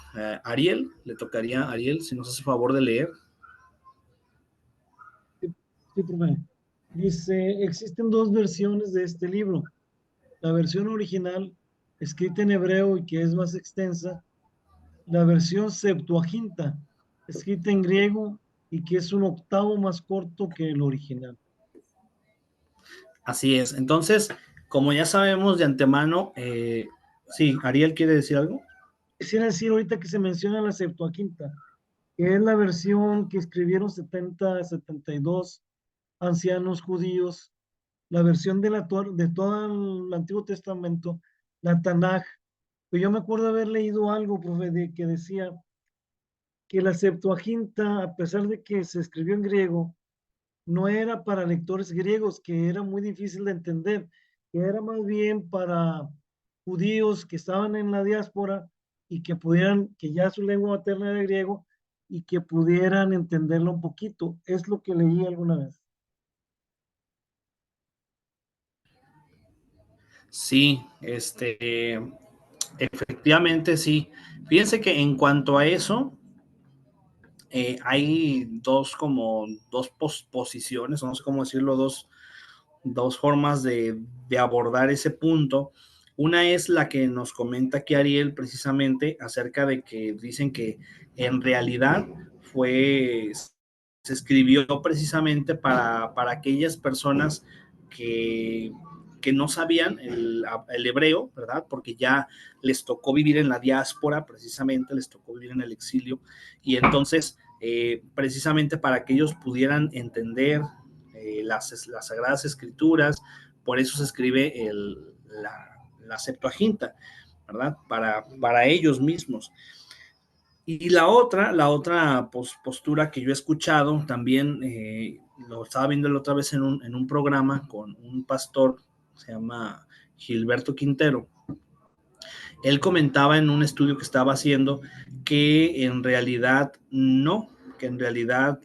Ariel, le tocaría a Ariel, si nos hace favor de leer. Sí, profe. Dice, existen dos versiones de este libro. La versión original, escrita en hebreo y que es más extensa, la versión Septuaginta, escrita en griego y que es un octavo más corto que el original. Así es. Entonces, como ya sabemos de antemano, sí, Ariel quiere decir algo. Quisiera decir ahorita que se menciona la Septuaginta, que es la versión que escribieron 72 ancianos judíos, la versión de todo el Antiguo Testamento, la Tanaj. Pues yo me acuerdo haber leído algo, profe, que decía que la Septuaginta, a pesar de que se escribió en griego, no era para lectores griegos, que era muy difícil de entender, que era más bien para judíos que estaban en la diáspora y que pudieran, que ya su lengua materna era griego y que pudieran entenderlo un poquito. Es lo que leí alguna vez. Sí, efectivamente sí. Fíjense que en cuanto a eso, hay dos posiciones, no sé cómo decirlo, dos formas de abordar ese punto. Una es la que nos comenta aquí Ariel precisamente acerca de que dicen que en realidad se escribió precisamente para aquellas personas que, que no sabían el hebreo, ¿verdad? Porque ya les tocó vivir en la diáspora, precisamente les tocó vivir en el exilio, y entonces precisamente para que ellos pudieran entender las Sagradas Escrituras, por eso se escribe la Septuaginta, ¿verdad? Para ellos mismos. Y la otra postura que yo he escuchado también, lo estaba viendo la otra vez en un programa con un pastor, se llama Gilberto Quintero. Él comentaba en un estudio que estaba haciendo que en realidad no, que en realidad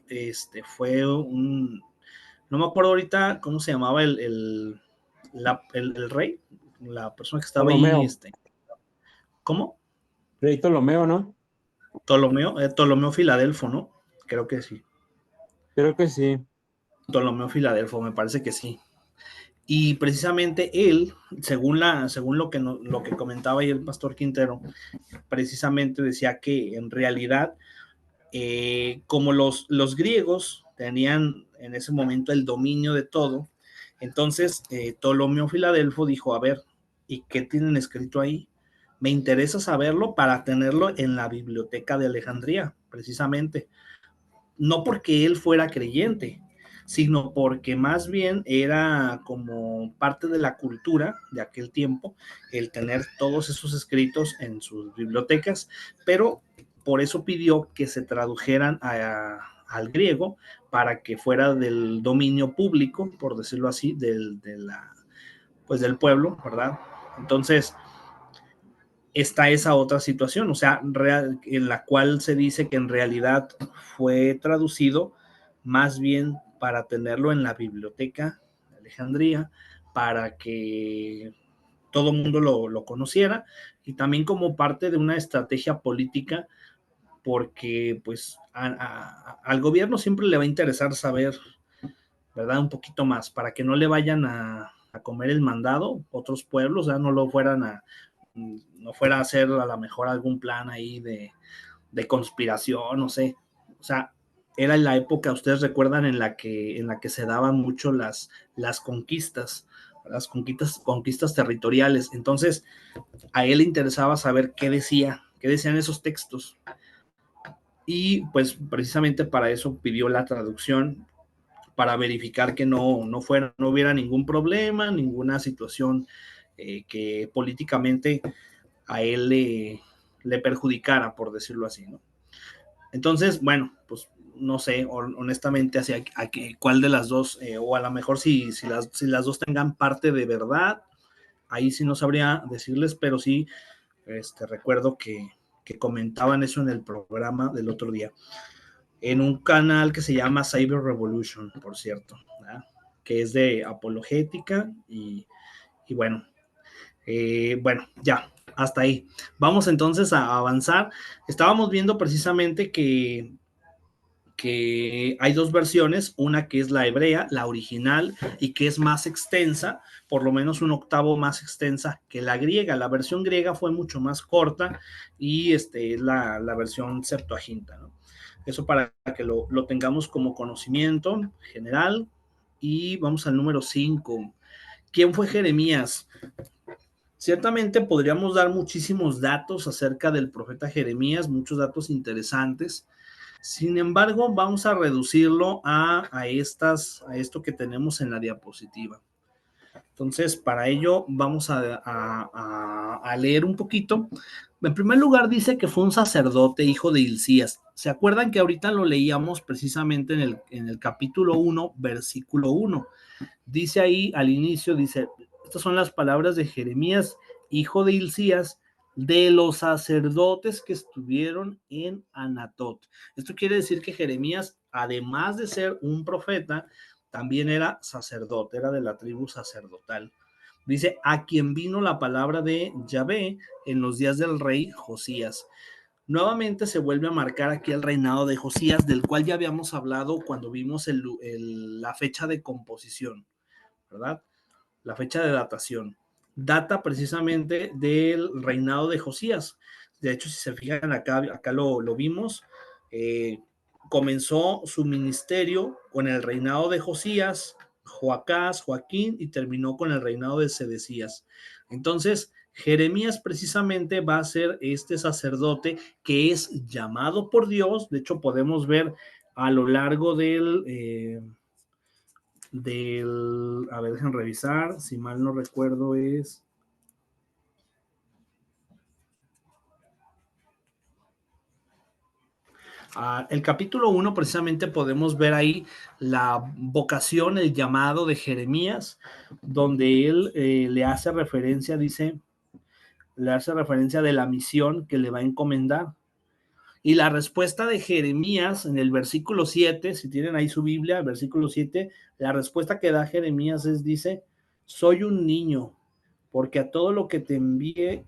fue no me acuerdo ahorita cómo se llamaba el rey, la persona que estaba Ptolomeo. ahí, ¿cómo? Rey Ptolomeo, ¿no? Ptolomeo Filadelfo, ¿no? Creo que sí. Creo que sí. Ptolomeo Filadelfo, me parece que sí. Y precisamente él, según lo que comentaba ahí el pastor Quintero, precisamente decía que en realidad, como los griegos tenían en ese momento el dominio de todo, entonces Ptolomeo Filadelfo dijo, a ver, ¿y qué tienen escrito ahí? Me interesa saberlo para tenerlo en la biblioteca de Alejandría, precisamente. No porque él fuera creyente, sino porque más bien era como parte de la cultura de aquel tiempo el tener todos esos escritos en sus bibliotecas, pero por eso pidió que se tradujeran al griego para que fuera del dominio público, por decirlo así, pues del pueblo, ¿verdad? Entonces, está esa otra situación, o sea, en la cual se dice que en realidad fue traducido más bien para tenerlo en la biblioteca de Alejandría, para que todo el mundo lo conociera, y también como parte de una estrategia política, porque pues al gobierno siempre le va a interesar saber, ¿verdad? Un poquito más, para que no le vayan a comer el mandado otros pueblos, ya no lo fueran no fuera a hacer a lo mejor algún plan ahí de conspiración, no sé. O sea, era en la época, ustedes recuerdan, en la que se daban mucho las conquistas, conquistas territoriales. Entonces, a él le interesaba saber qué decían esos textos. Y pues precisamente para eso pidió la traducción, para verificar que no hubiera ningún problema, ninguna situación que políticamente a él le perjudicara, por decirlo así, ¿no? Entonces, bueno, pues no sé, honestamente, cuál de las dos, o a lo mejor si las dos tengan parte de verdad, ahí sí no sabría decirles, pero sí recuerdo que comentaban eso en el programa del otro día, en un canal que se llama Cyber Revolution, por cierto, ¿verdad? Que es de apologética y bueno, bueno, ya, hasta ahí. Vamos entonces a avanzar. Estábamos viendo precisamente que hay dos versiones, una que es la hebrea, la original, y que es más extensa, por lo menos un octavo más extensa que la griega. La versión griega fue mucho más corta y es la versión Septuaginta, ¿no? Eso para que lo tengamos como conocimiento general. Y vamos al número 5. ¿Quién fue Jeremías? Ciertamente podríamos dar muchísimos datos acerca del profeta Jeremías, muchos datos interesantes. Sin embargo, vamos a reducirlo a esto que tenemos en la diapositiva. Entonces, para ello vamos a leer un poquito. En primer lugar, dice que fue un sacerdote, hijo de Hilcías. ¿Se acuerdan que ahorita lo leíamos precisamente en el capítulo 1, versículo 1? Dice ahí al inicio, dice, estas son las palabras de Jeremías, hijo de Hilcías, de los sacerdotes que estuvieron en Anatot. Esto quiere decir que Jeremías, además de ser un profeta, también era sacerdote, era de la tribu sacerdotal. Dice, a quien vino la palabra de Yahvé en los días del rey Josías. Nuevamente se vuelve a marcar aquí el reinado de Josías, del cual ya habíamos hablado cuando vimos la fecha de composición, ¿verdad? La fecha de datación. Data precisamente del reinado de Josías. De hecho, si se fijan acá lo vimos, comenzó su ministerio con el reinado de Josías, Joacás, Joaquín, y terminó con el reinado de Sedecías. Entonces, Jeremías precisamente va a ser este sacerdote que es llamado por Dios. De hecho, podemos ver a lo largo a ver, dejen revisar, si mal no recuerdo es... el capítulo 1 precisamente podemos ver ahí la vocación, el llamado de Jeremías, donde él le hace referencia de la misión que le va a encomendar. Y la respuesta de Jeremías en el versículo 7, si tienen ahí su Biblia, el versículo 7, la respuesta que da Jeremías dice, soy un niño, porque a todo lo que te envíe,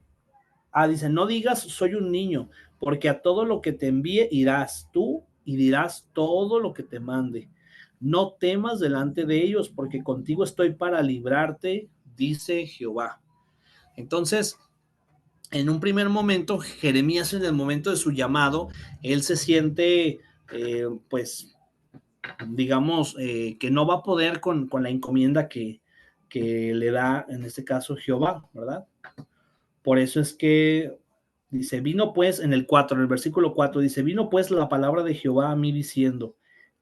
dice, no digas soy un niño, porque a todo lo que te envíe irás tú y dirás todo lo que te mande. No temas delante de ellos, porque contigo estoy para librarte, dice Jehová. Entonces, en un primer momento, Jeremías, en el momento de su llamado, él se siente, pues, digamos, que no va a poder con la encomienda que le da, en este caso, Jehová, ¿verdad? Por eso es que dice, vino pues en el versículo 4, dice, vino pues la palabra de Jehová a mí diciendo,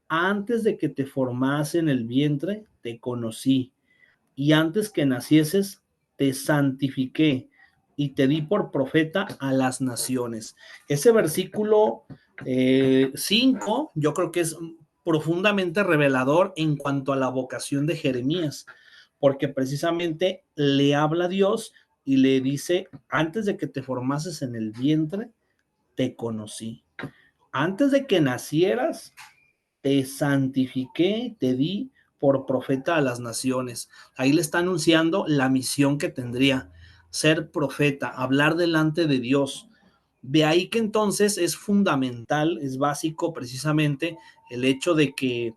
antes de que te formase en el vientre, te conocí, y antes que nacieses, te santifiqué, y te di por profeta a las naciones. Ese versículo 5, yo creo que es profundamente revelador en cuanto a la vocación de Jeremías, porque precisamente le habla a Dios y le dice, antes de que te formases en el vientre, te conocí. Antes de que nacieras, te santifiqué, te di por profeta a las naciones. Ahí le está anunciando la misión que tendría, ser profeta, hablar delante de Dios. De ahí que entonces es fundamental, es básico precisamente el hecho de que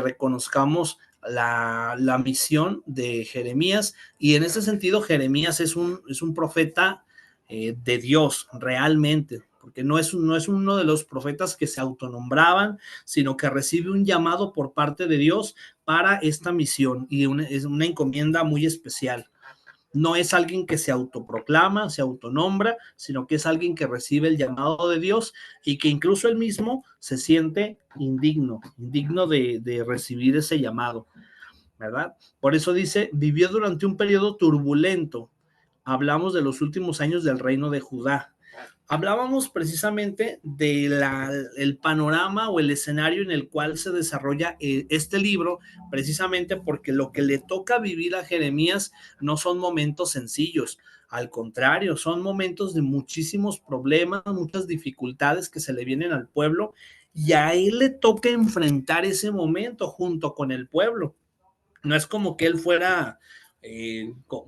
reconozcamos la misión de Jeremías, y en ese sentido Jeremías es un profeta de Dios realmente, porque no es uno de los profetas que se autonombraban, sino que recibe un llamado por parte de Dios para esta misión, y es una encomienda muy especial. No es alguien que se autoproclama, se autonombra, sino que es alguien que recibe el llamado de Dios y que incluso él mismo se siente indigno de recibir ese llamado, ¿verdad? Por eso dice, vivió durante un periodo turbulento. Hablamos de los últimos años del reino de Judá. Hablábamos precisamente del panorama o el escenario en el cual se desarrolla este libro, precisamente porque lo que le toca vivir a Jeremías no son momentos sencillos, al contrario, son momentos de muchísimos problemas, muchas dificultades que se le vienen al pueblo, y a él le toca enfrentar ese momento junto con el pueblo. No es como que él fuera,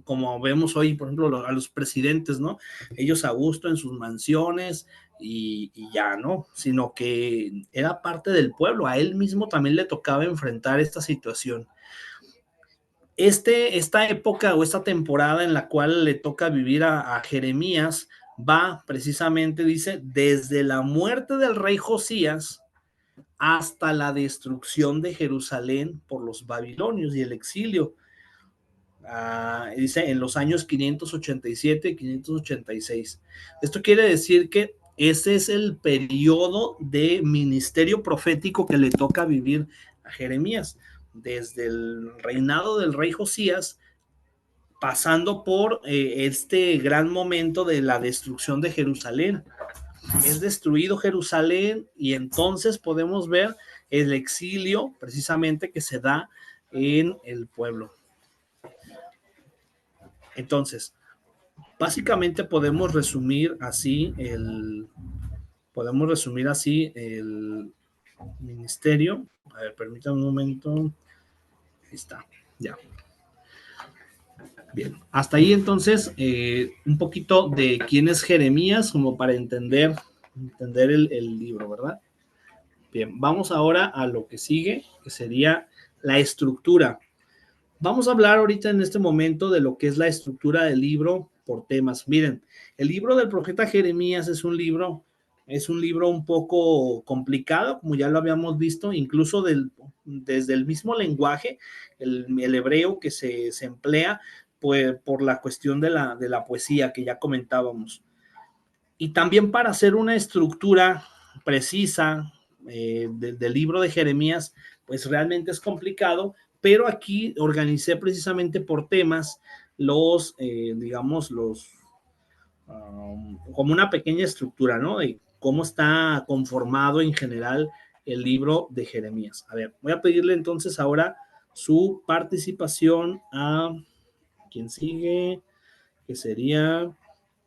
como vemos hoy, por ejemplo, a los presidentes, ¿no? Ellos a gusto en sus mansiones y ya, ¿no? Sino que era parte del pueblo, a él mismo también le tocaba enfrentar esta situación. Esta época o esta temporada en la cual le toca vivir a Jeremías va precisamente, dice, desde la muerte del rey Josías hasta la destrucción de Jerusalén por los babilonios y el exilio. Dice en los años 587 y 586. Esto quiere decir que ese es el periodo de ministerio profético que le toca vivir a Jeremías, desde el reinado del rey Josías, pasando por este gran momento de la destrucción de Jerusalén. Es destruido Jerusalén y entonces podemos ver el exilio precisamente que se da en el pueblo. Entonces, básicamente podemos resumir así el ministerio. A ver, permítanme un momento. Ahí está, ya. Bien, hasta ahí entonces un poquito de quién es Jeremías, como para entender el libro, ¿verdad? Bien, vamos ahora a lo que sigue, que sería la estructura. Vamos a hablar ahorita en este momento de lo que es la estructura del libro por temas. Miren, el libro del profeta Jeremías es un libro un poco complicado, como ya lo habíamos visto, incluso desde el mismo lenguaje, el hebreo que se emplea pues, por la cuestión de la poesía que ya comentábamos. Y también para hacer una estructura precisa del libro de Jeremías, pues realmente es complicado, pero aquí organicé precisamente por temas como una pequeña estructura, ¿no? De cómo está conformado en general el libro de Jeremías. A ver, voy a pedirle entonces ahora su participación a quien sigue, que sería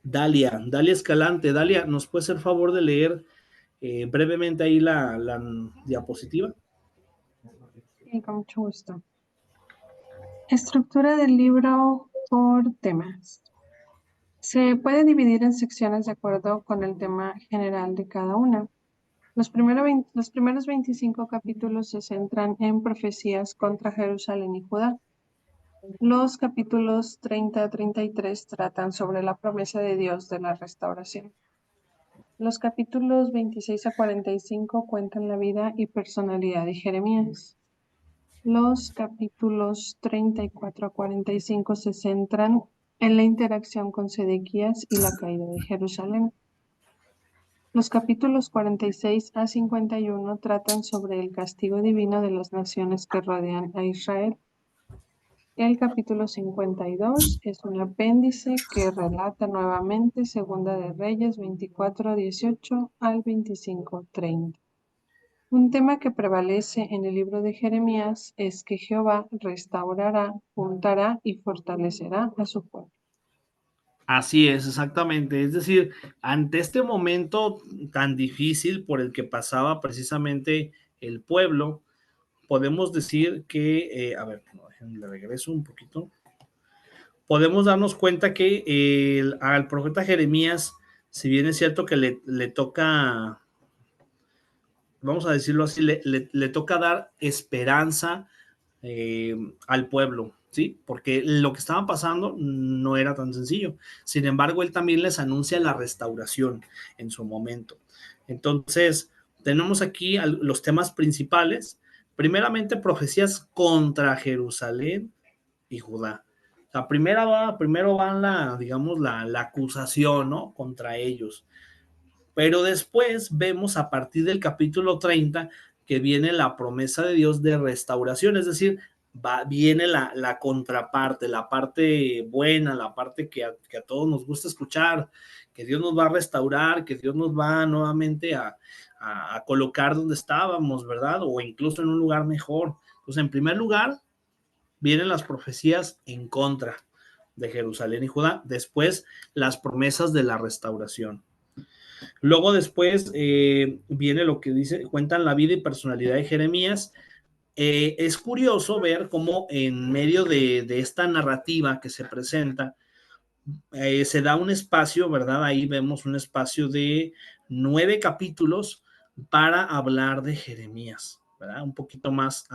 Dalia Escalante. Dalia, ¿nos puede hacer favor de leer brevemente ahí la diapositiva? Sí, con mucho gusto. Estructura del libro por temas. Se puede dividir en secciones de acuerdo con el tema general de cada una. Los primeros 25 capítulos se centran en profecías contra Jerusalén y Judá. Los capítulos 30 a 33 tratan sobre la promesa de Dios de la restauración. Los capítulos 26 a 45 cuentan la vida y personalidad de Jeremías. Los capítulos 34 a 45 se centran en la interacción con Sedequías y la caída de Jerusalén. Los capítulos 46 a 51 tratan sobre el castigo divino de las naciones que rodean a Israel. El capítulo 52 es un apéndice que relata nuevamente Segunda de Reyes 24:18 al 25:30. Un tema que prevalece en el libro de Jeremías es que Jehová restaurará, juntará y fortalecerá a su pueblo. Así es, exactamente. Es decir, ante este momento tan difícil por el que pasaba precisamente el pueblo, podemos decir que, a ver, le regreso un poquito. Podemos darnos cuenta que al profeta Jeremías, si bien es cierto que le toca, vamos a decirlo así, le toca dar esperanza al pueblo, ¿sí? Porque lo que estaba pasando no era tan sencillo. Sin embargo, él también les anuncia la restauración en su momento. Entonces, tenemos aquí los temas principales. Primeramente, profecías contra Jerusalén y Judá. La primero van digamos, la acusación, ¿no? Contra ellos. Pero después vemos a partir del capítulo 30 que viene la promesa de Dios de restauración, es decir, viene la contraparte, la parte buena, la parte que a todos nos gusta escuchar, que Dios nos va a restaurar, que Dios nos va nuevamente a colocar donde estábamos, ¿verdad? O incluso en un lugar mejor. Entonces, en primer lugar, vienen las profecías en contra de Jerusalén y Judá, después las promesas de la restauración. Luego después viene lo que dice, cuentan la vida y personalidad de Jeremías. Es curioso ver cómo en medio de esta narrativa que se presenta, se da un espacio, ¿verdad? Ahí vemos un espacio de 9 capítulos para hablar de Jeremías, ¿verdad? Un poquito más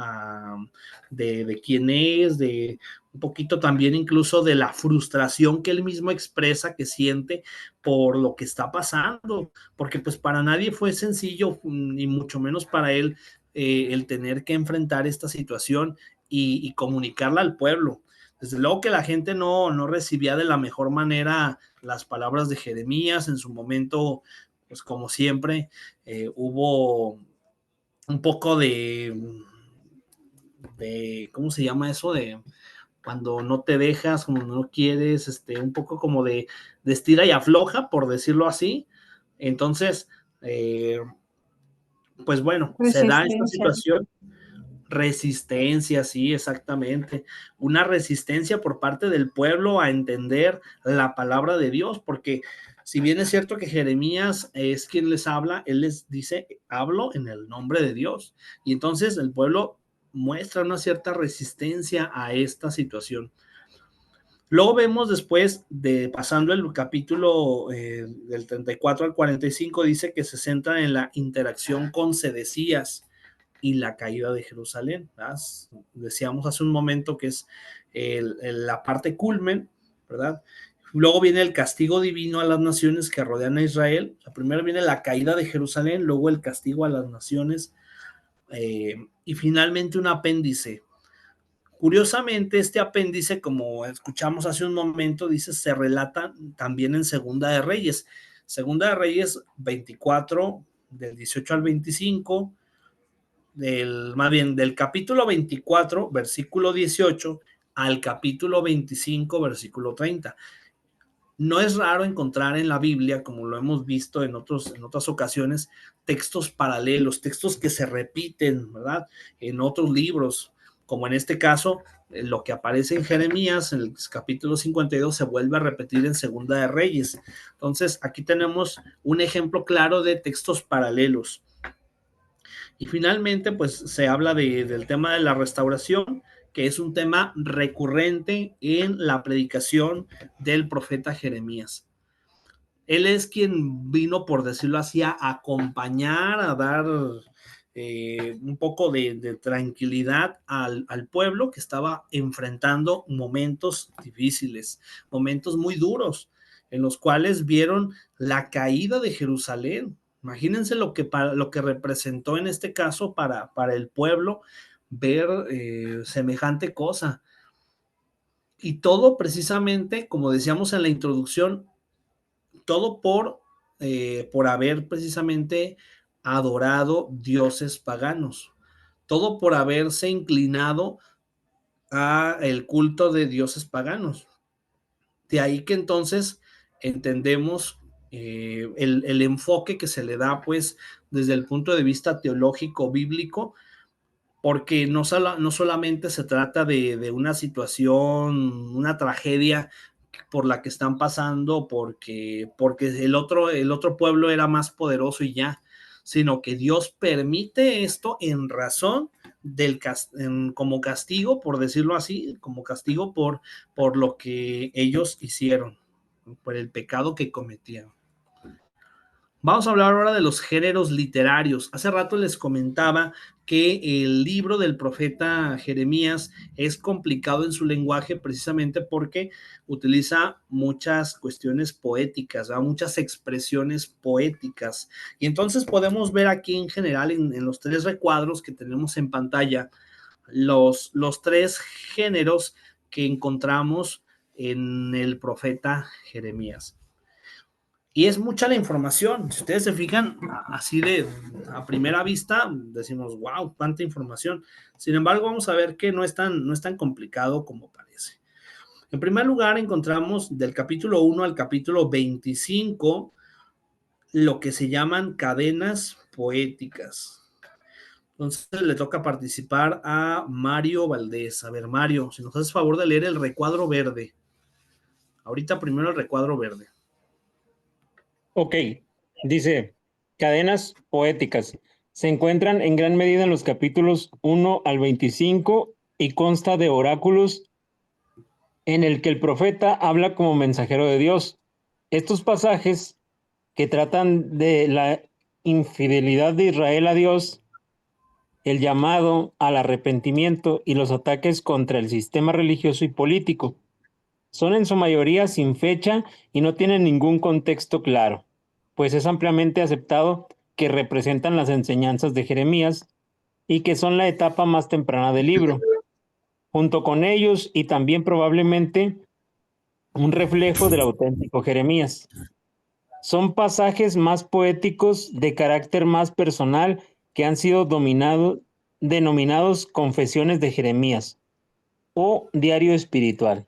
de quién es, de un poquito también incluso de la frustración que él mismo expresa, que siente por lo que está pasando, porque pues para nadie fue sencillo, ni mucho menos para él, el tener que enfrentar esta situación y comunicarla al pueblo. Desde luego que la gente no recibía de la mejor manera las palabras de Jeremías. En su momento, pues como siempre, hubo un poco ¿cómo se llama eso? De cuando no te dejas, como no quieres, un poco como de estira y afloja, por decirlo así. Entonces, pues bueno, se da esta Resistencia. situación. Resistencia, sí, exactamente. Una resistencia por parte del pueblo a entender la palabra de Dios, porque si bien es cierto que Jeremías es quien les habla, él les dice, hablo en el nombre de Dios. Y entonces el pueblo muestra una cierta resistencia a esta situación. Luego vemos después, pasando el capítulo del 34 al 45, dice que se centra en la interacción con Sedecías y la caída de Jerusalén, ¿verdad? Decíamos hace un momento que es la parte culmen, ¿verdad? Luego viene el castigo divino a las naciones que rodean a Israel. Primero viene la caída de Jerusalén, luego el castigo a las naciones y finalmente un apéndice. Curiosamente, este apéndice, como escuchamos hace un momento, dice, se relata también en Segunda de Reyes. Segunda de Reyes 24, del 18 al 25, más bien del capítulo 24, versículo 18, al capítulo 25, versículo 30. No es raro encontrar en la Biblia, como lo hemos visto en otras ocasiones, textos paralelos, textos que se repiten, ¿verdad? En otros libros, como en este caso, lo que aparece en Jeremías, en el capítulo 52, se vuelve a repetir en Segunda de Reyes. Entonces, aquí tenemos un ejemplo claro de textos paralelos. Y finalmente, pues se habla del tema de la restauración, que es un tema recurrente en la predicación del profeta Jeremías. Él es quien vino, por decirlo así, a acompañar, a dar un poco de tranquilidad al pueblo que estaba enfrentando momentos difíciles, momentos muy duros, en los cuales vieron la caída de Jerusalén. Imagínense lo que representó en este caso para el pueblo ver semejante cosa. Y todo precisamente, como decíamos en la introducción, todo por haber precisamente adorado dioses paganos, todo por haberse inclinado a el culto de dioses paganos. De ahí que entonces entendemos el enfoque que se le da, pues, desde el punto de vista teológico bíblico, porque no solamente se trata de una situación, una tragedia por la que están pasando, porque el otro pueblo era más poderoso y ya, sino que Dios permite esto en razón como castigo, por decirlo así, como castigo por lo que ellos hicieron, por el pecado que cometieron. Vamos a hablar ahora de los géneros literarios. Hace rato les comentaba que el libro del profeta Jeremías es complicado en su lenguaje precisamente porque utiliza muchas cuestiones poéticas, ¿verdad? Muchas expresiones poéticas. Y entonces podemos ver aquí en general en los 3 recuadros que tenemos en pantalla los 3 géneros que encontramos en el profeta Jeremías. Y es mucha la información. Si ustedes se fijan, así a primera vista, decimos, wow, cuánta información. Sin embargo, vamos a ver que no es tan complicado como parece. En primer lugar, encontramos del capítulo 1 al capítulo 25 lo que se llaman cadenas poéticas. Entonces le toca participar a Mario Valdés. A ver, Mario, si nos haces favor de leer el recuadro verde. Ahorita primero el recuadro verde. Ok, dice, cadenas poéticas. Se encuentran en gran medida en los capítulos 1 al 25 y consta de oráculos en el que el profeta habla como mensajero de Dios. Estos pasajes que tratan de la infidelidad de Israel a Dios, el llamado al arrepentimiento y los ataques contra el sistema religioso y político, son en su mayoría sin fecha y no tienen ningún contexto claro, pues es ampliamente aceptado que representan las enseñanzas de Jeremías y que son la etapa más temprana del libro. Junto con ellos y también probablemente un reflejo del auténtico Jeremías. Son pasajes más poéticos de carácter más personal que han sido denominados confesiones de Jeremías o diario espiritual.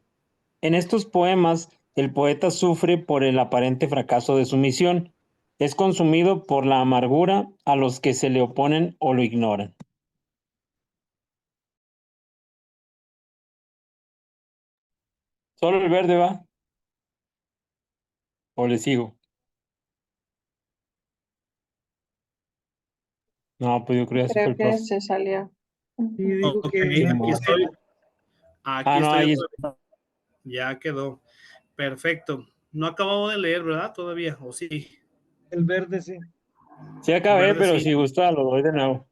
En estos poemas, el poeta sufre por el aparente fracaso de su misión. Es consumido por la amargura a los que se le oponen o lo ignoran. ¿Solo el verde va? ¿O le sigo? No, pues yo creo que ya se fue Creo el que profe. se salió. Y digo Ok, que Sí, ya aquí mo. estoy. Aquí No, estoy ahí otra vez. Ya quedó. Perfecto. No acabamos de leer, ¿verdad? Todavía, ¿o sí? el verde, sí. sí El acabé, verde pero sí. si gusta lo doy de nuevo.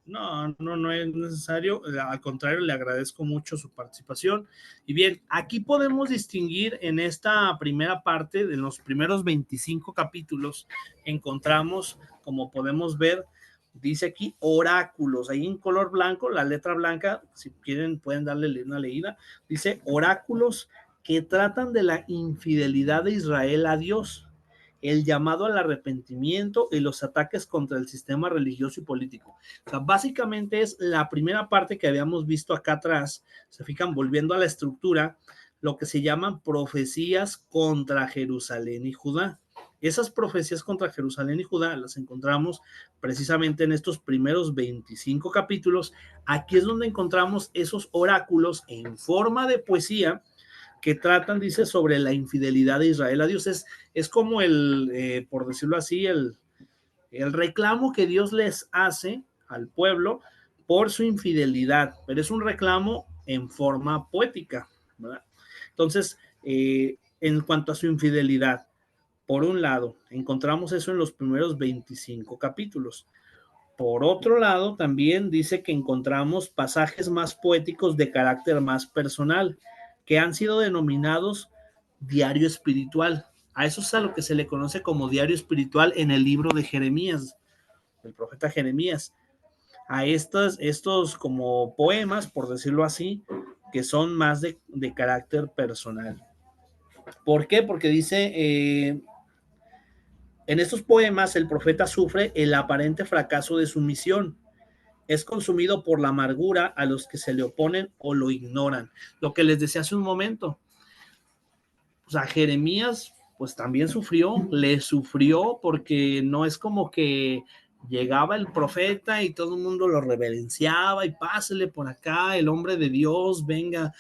No es necesario. Al contrario, le agradezco mucho su participación. Y bien, aquí podemos distinguir en esta primera parte, de los primeros 25 capítulos, encontramos, como podemos ver, dice aquí oráculos, ahí en color blanco, la letra blanca, si quieren pueden darle una leída, dice oráculos que tratan de la infidelidad de Israel a Dios, el llamado al arrepentimiento y los ataques contra el sistema religioso y político. O sea, básicamente es la primera parte que habíamos visto acá atrás, se fijan, volviendo a la estructura, lo que se llaman profecías contra Jerusalén y Judá. Esas profecías contra Jerusalén y Judá las encontramos precisamente en estos primeros 25 capítulos. Aquí es donde encontramos esos oráculos en forma de poesía que tratan, dice, sobre la infidelidad de Israel a Dios. Es como por decirlo así, el reclamo que Dios les hace al pueblo por su infidelidad, pero es un reclamo en forma poética, ¿verdad? Entonces, en cuanto a su infidelidad, por un lado, encontramos eso en los primeros 25 capítulos. Por otro lado, también dice que encontramos pasajes más poéticos de carácter más personal, que han sido denominados diario espiritual. A eso es a lo que se le conoce como diario espiritual en el libro de Jeremías, el profeta Jeremías. A estos como poemas, por decirlo así, que son más de carácter personal. ¿Por qué? Porque dice, en estos poemas el profeta sufre el aparente fracaso de su misión. es consumido por la amargura a los que se le oponen o lo ignoran. Lo que les decía hace un momento. O sea, Jeremías pues también sufrió, le sufrió porque no es como que llegaba el profeta y todo el mundo lo reverenciaba y pásele por acá, el hombre de Dios, venga,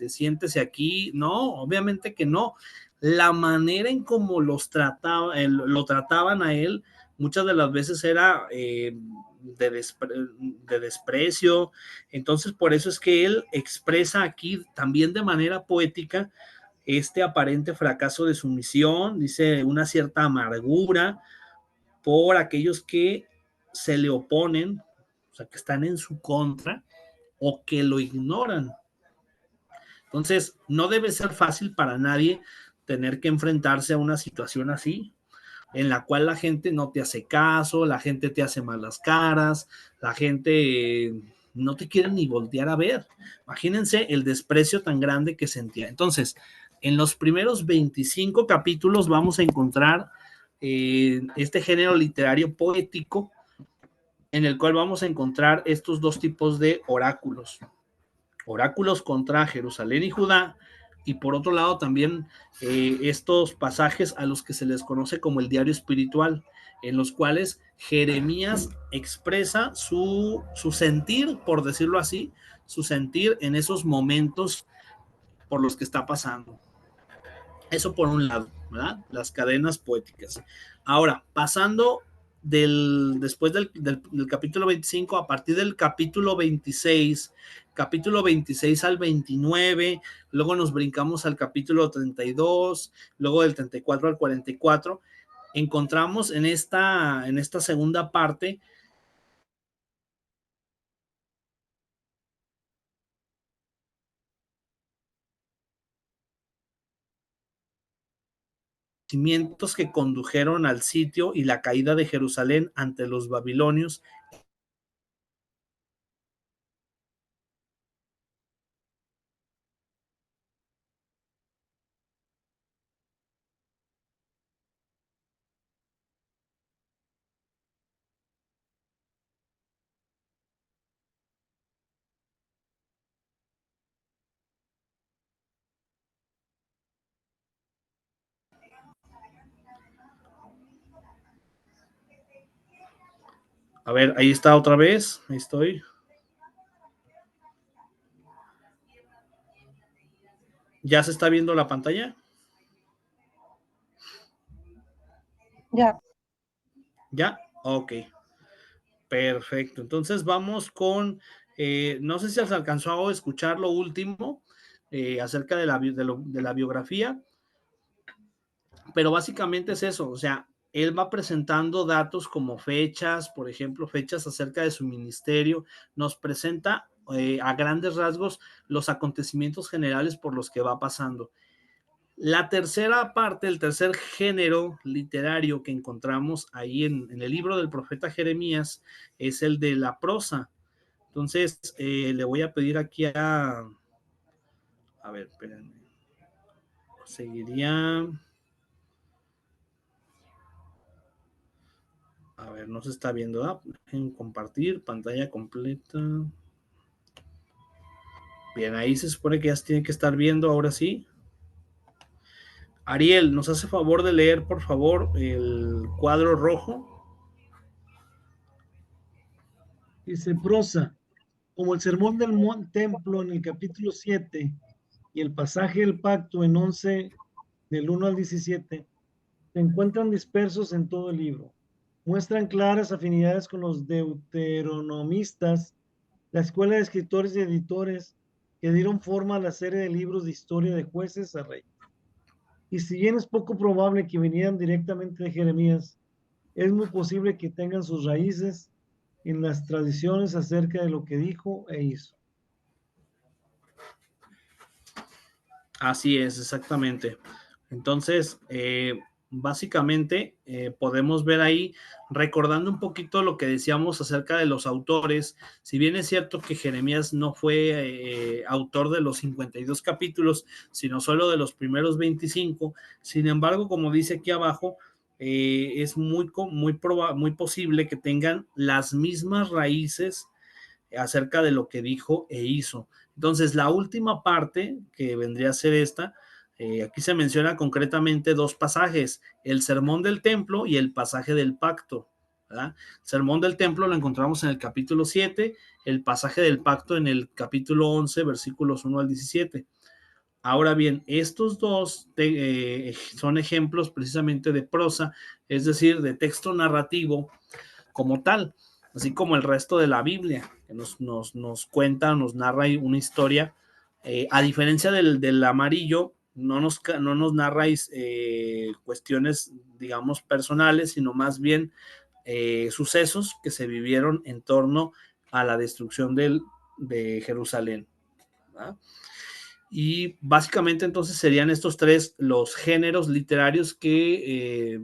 siéntese aquí. No, obviamente que no. La manera en cómo lo trataban a él, muchas de las veces era de desprecio. Entonces, por eso es que él expresa aquí también de manera poética este aparente fracaso de su misión, dice una cierta amargura por aquellos que se le oponen, o sea, que están en su contra o que lo ignoran. Entonces, no debe ser fácil para nadie tener que enfrentarse a una situación así, en la cual la gente no te hace caso, la gente te hace malas caras, la gente no te quiere ni voltear a ver. Imagínense el desprecio tan grande que sentía. Entonces, en los primeros 25 capítulos vamos a encontrar este género literario poético en el cual vamos a encontrar estos dos tipos de oráculos. Oráculos contra Jerusalén y Judá, y por otro lado también estos pasajes a los que se les conoce como el diario espiritual, en los cuales Jeremías expresa su sentir, por decirlo así, su sentir en esos momentos por los que está pasando. Eso por un lado, ¿verdad? Las cadenas poéticas. Ahora, pasando después del capítulo 25, a partir del capítulo 26 al 29, luego nos brincamos al capítulo 32, luego del 34 al 44, encontramos en esta segunda parte que condujeron al sitio y la caída de Jerusalén ante los babilonios. A ver, ahí está otra vez, ahí estoy. ¿Ya se está viendo la pantalla? Ya. ¿Ya? Ok. Perfecto. Entonces vamos con, no sé si se alcanzó a escuchar lo último acerca de la biografía, pero básicamente es eso, o sea, él va presentando datos como fechas, por ejemplo, fechas acerca de su ministerio, nos presenta a grandes rasgos los acontecimientos generales por los que va pasando. La tercera parte, el tercer género literario que encontramos ahí en el libro del profeta Jeremías es el de la prosa. Entonces, le voy a pedir aquí a ver, espérenme. Seguiría. A ver, no se está viendo. En compartir, pantalla completa. Bien, ahí se supone que ya se tiene que estar viendo, ahora sí. Ariel, ¿nos hace favor de leer, por favor, el cuadro rojo? Dice prosa, como el sermón del templo en el capítulo 7 y el pasaje del pacto en 11, del 1 al 17, se encuentran dispersos en todo el libro. Muestran claras afinidades con los deuteronomistas, la escuela de escritores y editores que dieron forma a la serie de libros de historia de jueces a reyes. Y si bien es poco probable que vinieran directamente de Jeremías, es muy posible que tengan sus raíces en las tradiciones acerca de lo que dijo e hizo. Así es, exactamente. Entonces, básicamente podemos ver ahí, recordando un poquito lo que decíamos acerca de los autores, si bien es cierto que Jeremías no fue autor de los 52 capítulos, sino solo de los primeros 25, sin embargo, como dice aquí abajo, es muy posible que tengan las mismas raíces acerca de lo que dijo e hizo. Entonces, la última parte, que vendría a ser esta, aquí se menciona concretamente dos pasajes, el sermón del templo y el pasaje del pacto, ¿verdad? El sermón del templo lo encontramos en el capítulo 7, el pasaje del pacto en el capítulo 11, versículos 1 al 17. Ahora bien, estos dos son ejemplos precisamente de prosa, es decir, de texto narrativo como tal, así como el resto de la Biblia, que nos cuenta, nos narra una historia. A diferencia del amarillo, no nos narra cuestiones, digamos, personales, sino más bien sucesos que se vivieron en torno a la destrucción de Jerusalén, ¿verdad? Y básicamente entonces serían estos tres los géneros literarios que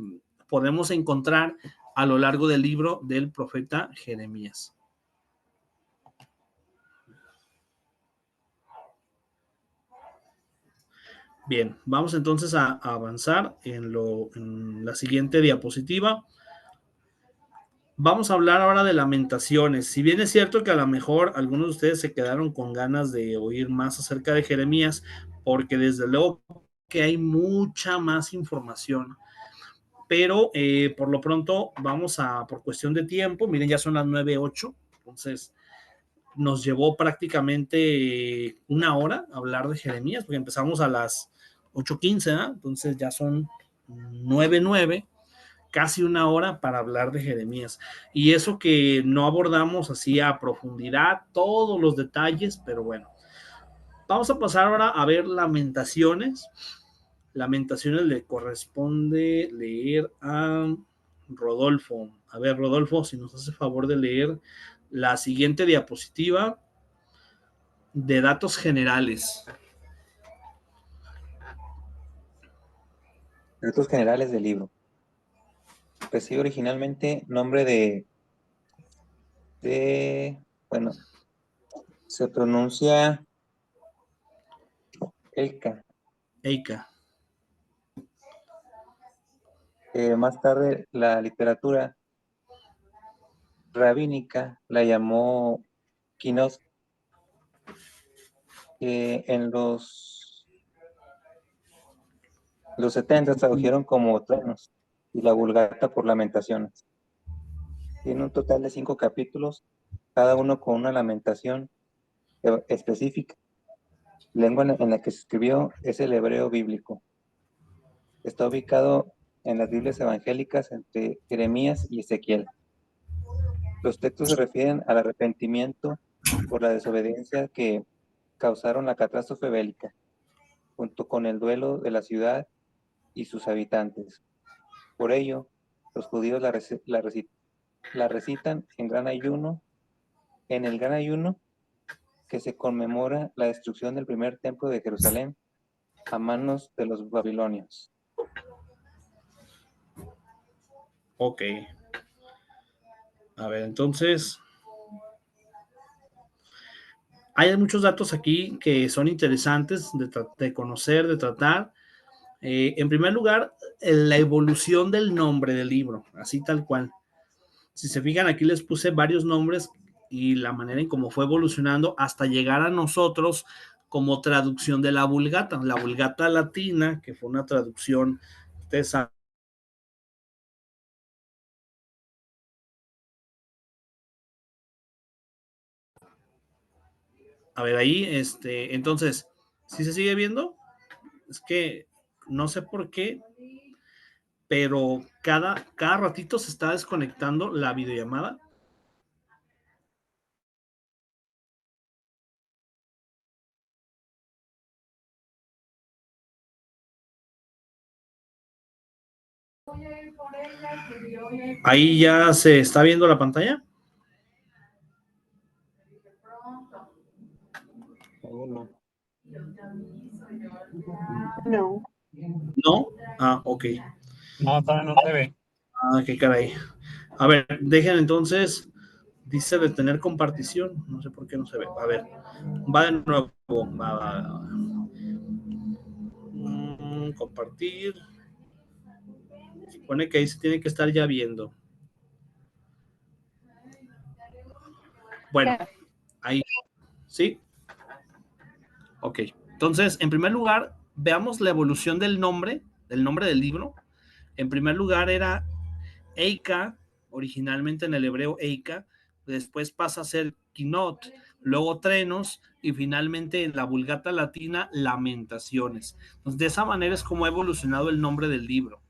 podemos encontrar a lo largo del libro del profeta Jeremías. Bien, vamos entonces a avanzar en la siguiente diapositiva. Vamos a hablar ahora de Lamentaciones. Si bien es cierto que a lo mejor algunos de ustedes se quedaron con ganas de oír más acerca de Jeremías, porque desde luego que hay mucha más información, pero por lo pronto vamos por cuestión de tiempo, miren, ya son las 9:08, entonces nos llevó prácticamente una hora hablar de Jeremías, porque empezamos a las 8:15, ¿eh? Entonces ya son 9:09, casi una hora para hablar de Jeremías. Y eso que no abordamos así a profundidad todos los detalles, pero bueno. Vamos a pasar ahora a ver Lamentaciones. Lamentaciones le corresponde leer a Rodolfo. A ver, Rodolfo, si nos hace favor de leer la siguiente diapositiva de datos generales. Datos generales del libro. Recibe originalmente nombre bueno, se pronuncia Elka. Eika. Más tarde la literatura rabínica la llamó Kinos, que en los 70 tradujeron como truenos, y la Vulgata por lamentaciones. Tiene un total de 5 capítulos, cada uno con una lamentación específica. La lengua en la que se escribió es el hebreo bíblico. Está ubicado en las Biblias evangélicas entre Jeremías y Ezequiel. Los textos se refieren al arrepentimiento por la desobediencia que causaron la catástrofe bélica, junto con el duelo de la ciudad y sus habitantes. Por ello, los judíos la recitan en el gran ayuno que se conmemora la destrucción del primer templo de Jerusalén a manos de los babilonios. Ok. A ver, entonces, hay muchos datos aquí que son interesantes de conocer, de tratar. En primer lugar, la evolución del nombre del libro, así tal cual. Si se fijan, aquí les puse varios nombres y la manera en cómo fue evolucionando hasta llegar a nosotros como traducción de la Vulgata latina, que fue una traducción, ustedes saben. A ver, ahí, entonces, ¿sí se sigue viendo? Es que no sé por qué, pero cada ratito se está desconectando la videollamada. Ahí ya se está viendo la pantalla. No. ¿No? Ah, ok. No, todavía no se ve. Ah, qué caray. A ver, dejen entonces, dice detener compartición, no sé por qué no se ve. A ver, va de nuevo. Va. Compartir. Supone que ahí se tiene que estar ya viendo. Bueno, Ahí, ¿sí? Ok. Entonces, en primer lugar, veamos la evolución del nombre del libro. En primer lugar era Eika, originalmente en el hebreo Eika, después pasa a ser Quinot, luego Trenos y finalmente en la Vulgata latina Lamentaciones. Entonces, de esa manera es como ha evolucionado el nombre del libro.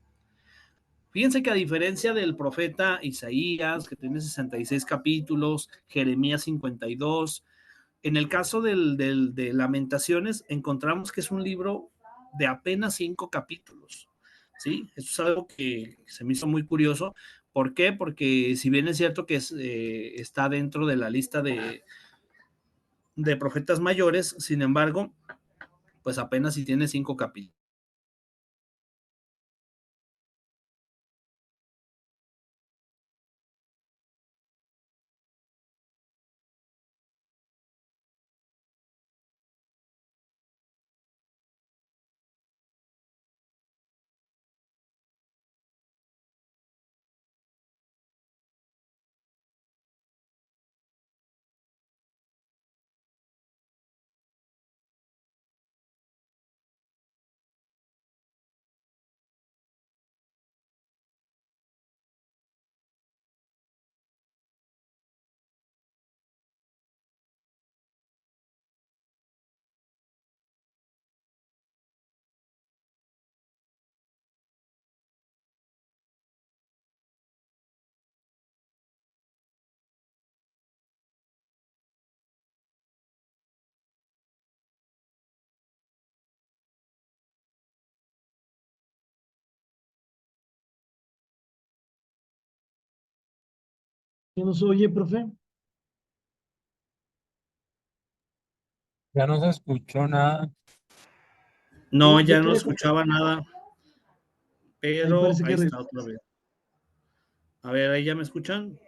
Fíjense que a diferencia del profeta Isaías, que tiene 66 capítulos, Jeremías 52, en el caso de Lamentaciones encontramos que es un libro de apenas 5 capítulos. ¿Sí? Eso es algo que se me hizo muy curioso. ¿Por qué? Porque si bien es cierto que está dentro de la lista de profetas mayores, sin embargo, pues apenas si tiene 5 capítulos. ¿Qué nos oye, profe? Ya no se escuchó nada. No, Yo ya no quería, escuchaba nada, ahí pero parece ahí que está otra vez. A ver, ¿ahí ya me escuchan?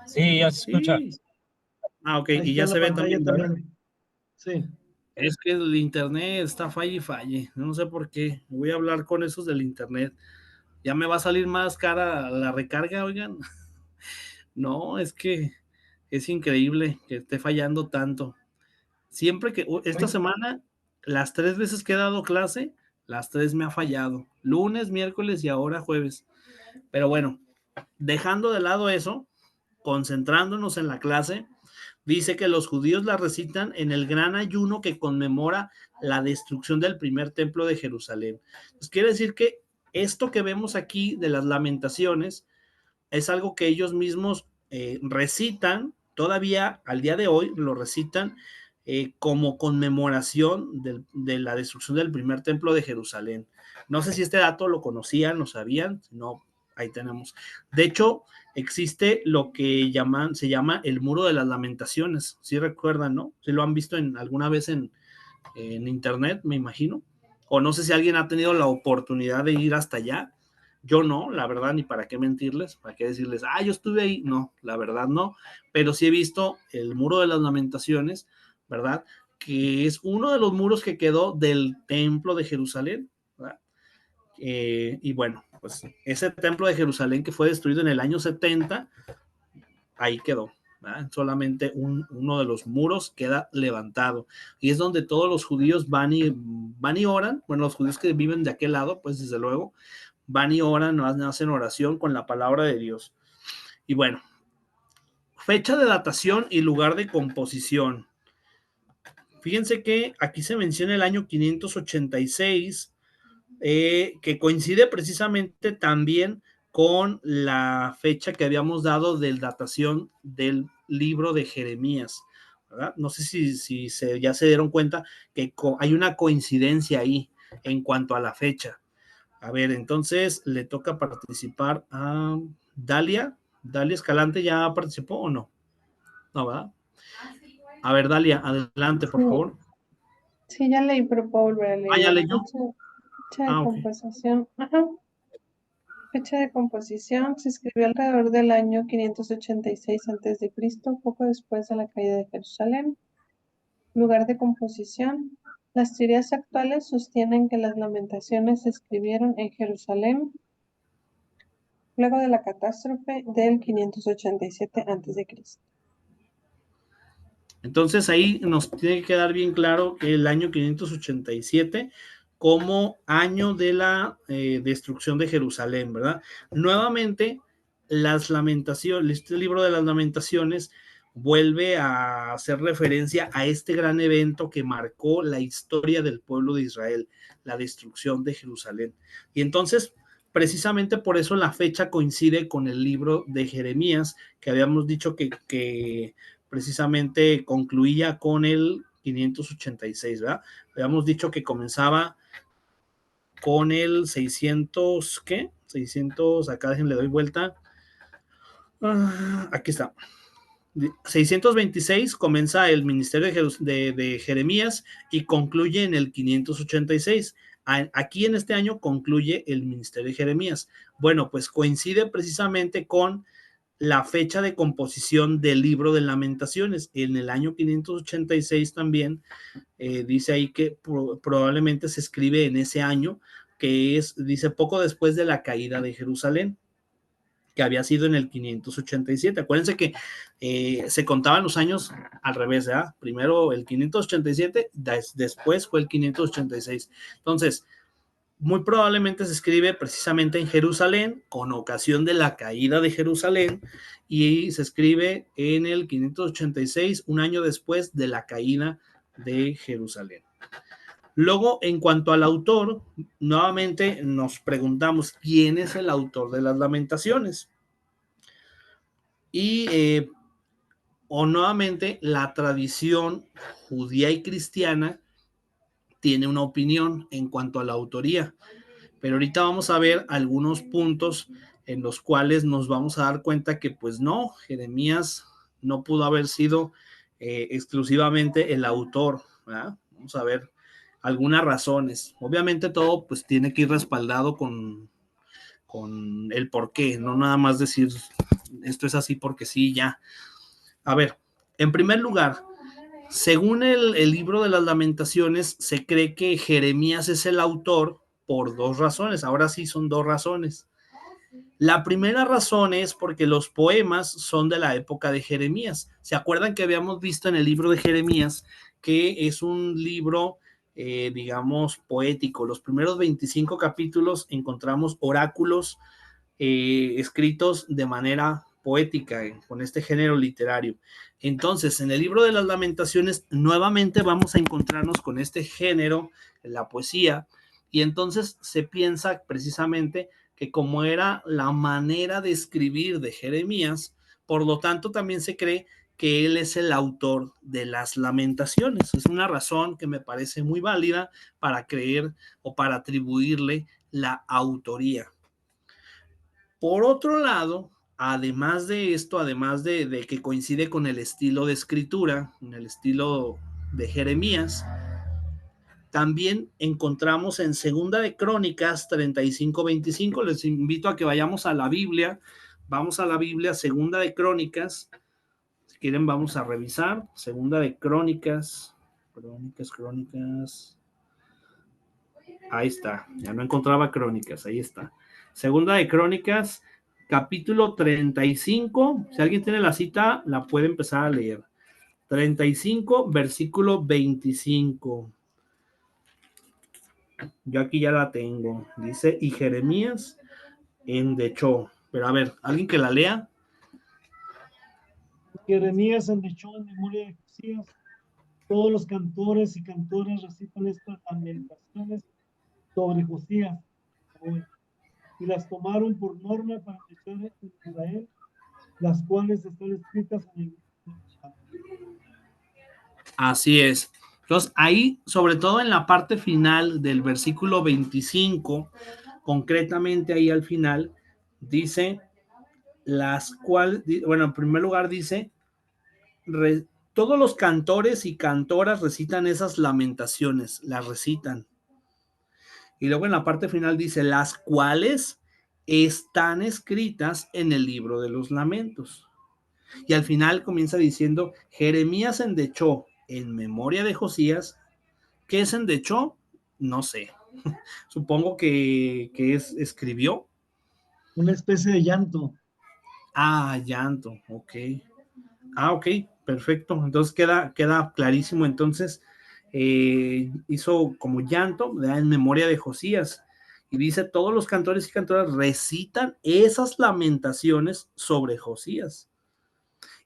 Sí, ya se escucha. Sí. Ah, ok, ahí y está ya en la se ve pantalla también, ¿verdad? también. Sí. Es que el internet está falle y falle. No sé por qué. Voy a hablar con esos del internet. Ya me va a salir más cara la recarga, oigan. No, es que es increíble que esté fallando tanto. Siempre que esta Ahí- semana, las 3 veces que he dado clase, las 3 me ha fallado. Lunes, miércoles y ahora jueves. Pero bueno, dejando de lado eso, concentrándonos en la clase, dice que los judíos la recitan en el gran ayuno que conmemora la destrucción del primer templo de Jerusalén. Pues quiere decir que esto que vemos aquí de las lamentaciones es algo que ellos mismos recitan, todavía al día de hoy lo recitan como conmemoración de la destrucción del primer templo de Jerusalén. No sé si este dato lo conocían, lo sabían, no, ahí tenemos. De hecho, existe lo que se llama el Muro de las Lamentaciones, si ¿sí recuerdan, ¿no? Si lo han visto alguna vez en internet, me imagino, o no sé si alguien ha tenido la oportunidad de ir hasta allá. Yo no, la verdad, ni para qué mentirles, para qué decirles, yo estuve ahí. No, la verdad no, pero sí he visto el Muro de las Lamentaciones, ¿verdad? Que es uno de los muros que quedó del templo de Jerusalén, ¿verdad? Y bueno, pues ese templo de Jerusalén que fue destruido en el año 70, ahí quedó. ¿Verdad? Solamente uno de los muros queda levantado. Y es donde todos los judíos van y oran. Bueno, los judíos que viven de aquel lado, pues desde luego, van y oran, hacen oración con la palabra de Dios. Y bueno, fecha de datación y lugar de composición. Fíjense que aquí se menciona el año 586, que coincide precisamente también con la fecha que habíamos dado de datación del libro de Jeremías, ¿verdad? No sé si ya se dieron cuenta que hay una coincidencia ahí en cuanto a la fecha. A ver, entonces le toca participar a Dalia. Dalia Escalante, ¿ya participó o no? No, ¿verdad? A ver, Dalia, adelante, por Sí, favor. sí, ya leí, pero puedo volver a Ya leer. leyó. Fecha de Ok. composición. Ajá. Fecha de composición se escribió alrededor del año 586 a.C., poco después de la caída de Jerusalén. Lugar de composición. Las teorías actuales sostienen que las lamentaciones se escribieron en Jerusalén luego de la catástrofe del 587 a.C. Entonces ahí nos tiene que quedar bien claro que el año 587 como año de la destrucción de Jerusalén, ¿verdad? Nuevamente, las lamentaciones, este libro de las lamentaciones vuelve a hacer referencia a este gran evento que marcó la historia del pueblo de Israel, la destrucción de Jerusalén. Y entonces, precisamente por eso la fecha coincide con el libro de Jeremías, que habíamos dicho que precisamente concluía con el 586, ¿verdad? Habíamos dicho que comenzaba con el 600, ¿qué? 600, acá déjenle doy vuelta. Aquí está. 626 comienza el ministerio de Jeremías y concluye en el 586. Aquí en este año concluye el ministerio de Jeremías. Bueno, pues coincide precisamente con la fecha de composición del libro de Lamentaciones. En el año 586 también dice ahí que probablemente se escribe en ese año, que es, dice, poco después de la caída de Jerusalén, que había sido en el 587. Acuérdense que se contaban los años al revés, ¿verdad? Primero el 587, después fue el 586. Entonces, muy probablemente se escribe precisamente en Jerusalén, con ocasión de la caída de Jerusalén, y se escribe en el 586, un año después de la caída de Jerusalén. Luego, en cuanto al autor, nuevamente nos preguntamos quién es el autor de las Lamentaciones. Y o nuevamente la tradición judía y cristiana tiene una opinión en cuanto a la autoría. Pero ahorita vamos a ver algunos puntos en los cuales nos vamos a dar cuenta que pues no, Jeremías no pudo haber sido exclusivamente el autor, ¿verdad? Vamos a ver algunas razones. Obviamente todo pues tiene que ir respaldado con el por qué, no nada más decir esto es así porque sí, ya. A ver, en primer lugar, según el libro de las Lamentaciones, se cree que Jeremías es el autor por dos razones. Ahora sí son dos razones. La primera razón es porque los poemas son de la época de Jeremías. ¿Se acuerdan que habíamos visto en el libro de Jeremías que es un libro, digamos, poético? Los primeros 25 capítulos encontramos oráculos escritos de manera poética, con este género literario. Entonces, en el libro de las Lamentaciones, nuevamente vamos a encontrarnos con este género, la poesía, y entonces se piensa precisamente que como era la manera de escribir de Jeremías, por lo tanto también se cree que él es el autor de las Lamentaciones. Es una razón que me parece muy válida para creer o para atribuirle la autoría. Por otro lado, además de esto, además de que coincide con el estilo de escritura, con el estilo de Jeremías, también encontramos en Segunda de Crónicas 35-25, les invito a que vayamos a la Biblia, vamos a la Biblia, Segunda de Crónicas, si quieren vamos a revisar, Segunda de Crónicas, ahí está, ya no encontraba Crónicas, ahí está. Segunda de Crónicas, capítulo 35, si alguien tiene la cita, la puede empezar a leer. 35, versículo 25. Yo aquí ya la tengo. Dice, y Jeremías endechó. Pero a ver, alguien que la lea. Jeremías endechó en memoria de Josías. Todos los cantores y cantoras recitan estas lamentaciones sobre Josías y las tomaron por norma para endechar en Israel, las cuales están escritas en el. Así es. Entonces, ahí, sobre todo en la parte final del versículo 25, concretamente ahí al final, dice las cuales, bueno, en primer lugar dice, todos los cantores y cantoras recitan esas lamentaciones, las recitan. Y luego en la parte final dice, las cuales están escritas en el libro de los lamentos. Y al final comienza diciendo, Jeremías endechó en memoria de Josías. ¿Qué es endechó? No sé. Supongo que escribió. Una especie de llanto. Ah, llanto, ok. Ah, ok, perfecto. Entonces queda clarísimo. Entonces hizo como llanto, ¿verdad? En memoria de Josías. Y dice, todos los cantores y cantoras recitan esas lamentaciones sobre Josías.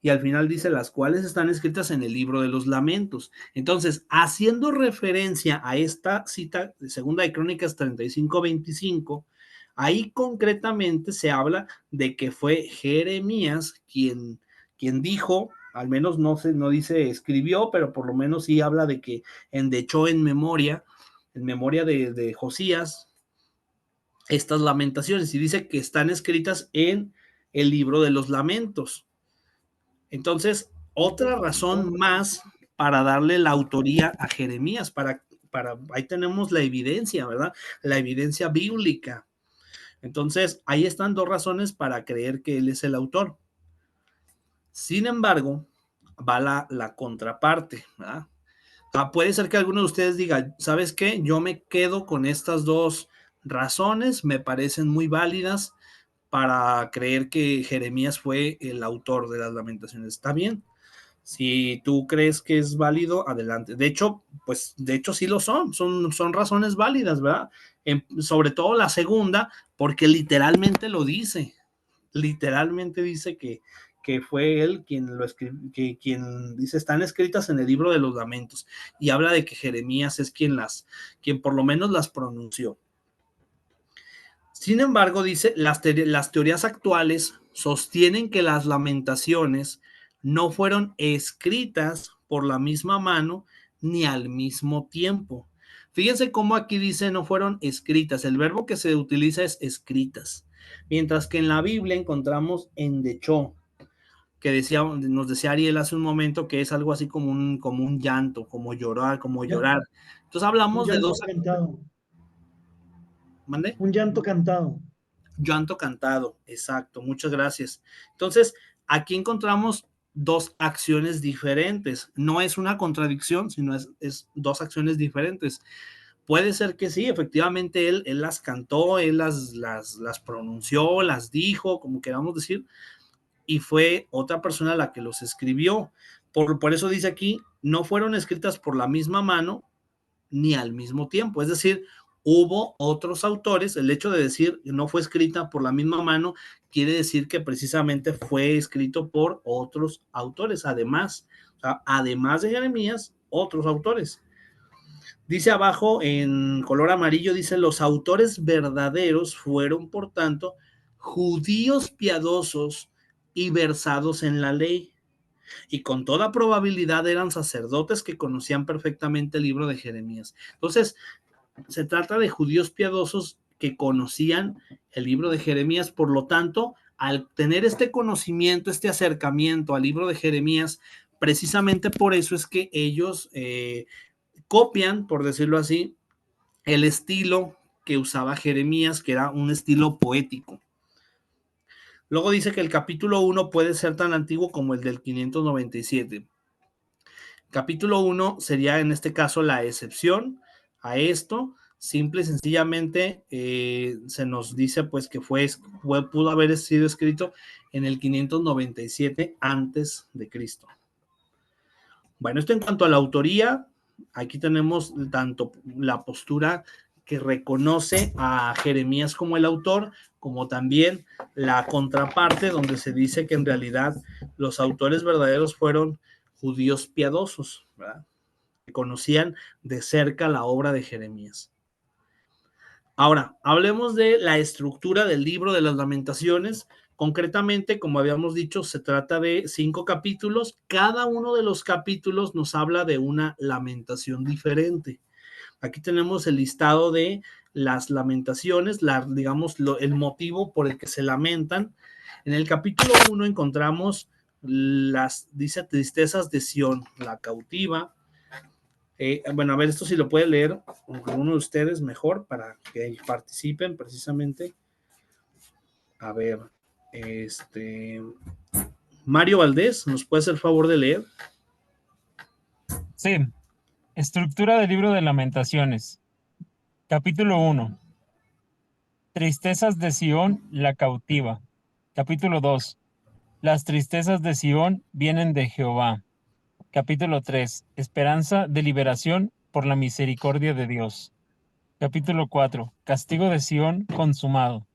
Y al final dice, las cuales están escritas en el libro de los lamentos. Entonces, haciendo referencia a esta cita de Segunda de Crónicas 35:25, ahí concretamente se habla de que fue Jeremías quien dijo, al menos no dice escribió, pero por lo menos sí habla de que endechó en memoria de Josías, estas lamentaciones, y dice que están escritas en el libro de los lamentos. Entonces, otra razón más para darle la autoría a Jeremías, ahí tenemos la evidencia, ¿verdad? La evidencia bíblica. Entonces, ahí están dos razones para creer que él es el autor. Sin embargo, va la contraparte, ¿verdad? Puede ser que alguno de ustedes diga, ¿sabes qué? Yo me quedo con estas dos razones, me parecen muy válidas para creer que Jeremías fue el autor de las lamentaciones. ¿Está bien? Si tú crees que es válido, adelante. De hecho, sí lo son razones válidas, ¿verdad? Sobre todo la segunda, porque literalmente lo dice. Literalmente dice que fue él quien lo escribió, quien dice, están escritas en el libro de los lamentos, y habla de que Jeremías es quien por lo menos las pronunció. Sin embargo, dice, las teorías actuales sostienen que las lamentaciones no fueron escritas por la misma mano ni al mismo tiempo. Fíjense cómo aquí dice no fueron escritas. El verbo que se utiliza es escritas. Mientras que en la Biblia encontramos endechó, que nos decía Ariel hace un momento que es algo así como un llanto, como llorar. Entonces hablamos de dos. Cantado. ¿Mande? Un llanto cantado. Llanto cantado, exacto, muchas gracias. Entonces, aquí encontramos dos acciones diferentes. No es una contradicción, sino es dos acciones diferentes. Puede ser que sí, efectivamente él las cantó, él las pronunció, las dijo, como queramos decir, y fue otra persona la que los escribió. Por eso dice aquí, no fueron escritas por la misma mano ni al mismo tiempo. Es decir, hubo otros autores. El hecho de decir no fue escrita por la misma mano quiere decir que precisamente fue escrito por otros autores, además de Jeremías, otros autores. Dice abajo en color amarillo, dice, los autores verdaderos fueron, por tanto, judíos piadosos y versados en la ley, y con toda probabilidad eran sacerdotes que conocían perfectamente el libro de Jeremías. Entonces, se trata de judíos piadosos que conocían el libro de Jeremías, por lo tanto, al tener este conocimiento, este acercamiento al libro de Jeremías, precisamente por eso es que ellos copian, por decirlo así, el estilo que usaba Jeremías, que era un estilo poético. Luego dice que el capítulo 1 puede ser tan antiguo como el del 597. Capítulo 1 sería en este caso la excepción a esto. Simple y sencillamente se nos dice pues que pudo haber sido escrito en el 597 antes de Cristo. Bueno, esto en cuanto a la autoría. Aquí tenemos tanto la postura que reconoce a Jeremías como el autor, como también la contraparte donde se dice que en realidad los autores verdaderos fueron judíos piadosos, ¿verdad? Que conocían de cerca la obra de Jeremías. Ahora, hablemos de la estructura del libro de las Lamentaciones. Concretamente, como habíamos dicho, se trata de 5 capítulos. Cada uno de los capítulos nos habla de una lamentación diferente. Aquí tenemos el listado de las lamentaciones, digamos, el motivo por el que se lamentan. En el capítulo 1 encontramos dice, tristezas de Sión, la cautiva. Bueno, a ver, esto si lo puede leer uno de ustedes mejor para que participen precisamente. A ver, Mario Valdés, ¿nos puede hacer el favor de leer? Sí. Estructura del libro de Lamentaciones. Capítulo 1. Tristezas de Sión, la cautiva. Capítulo 2. Las tristezas de Sión vienen de Jehová. Capítulo 3. Esperanza de liberación por la misericordia de Dios. Capítulo 4. Castigo de Sión consumado.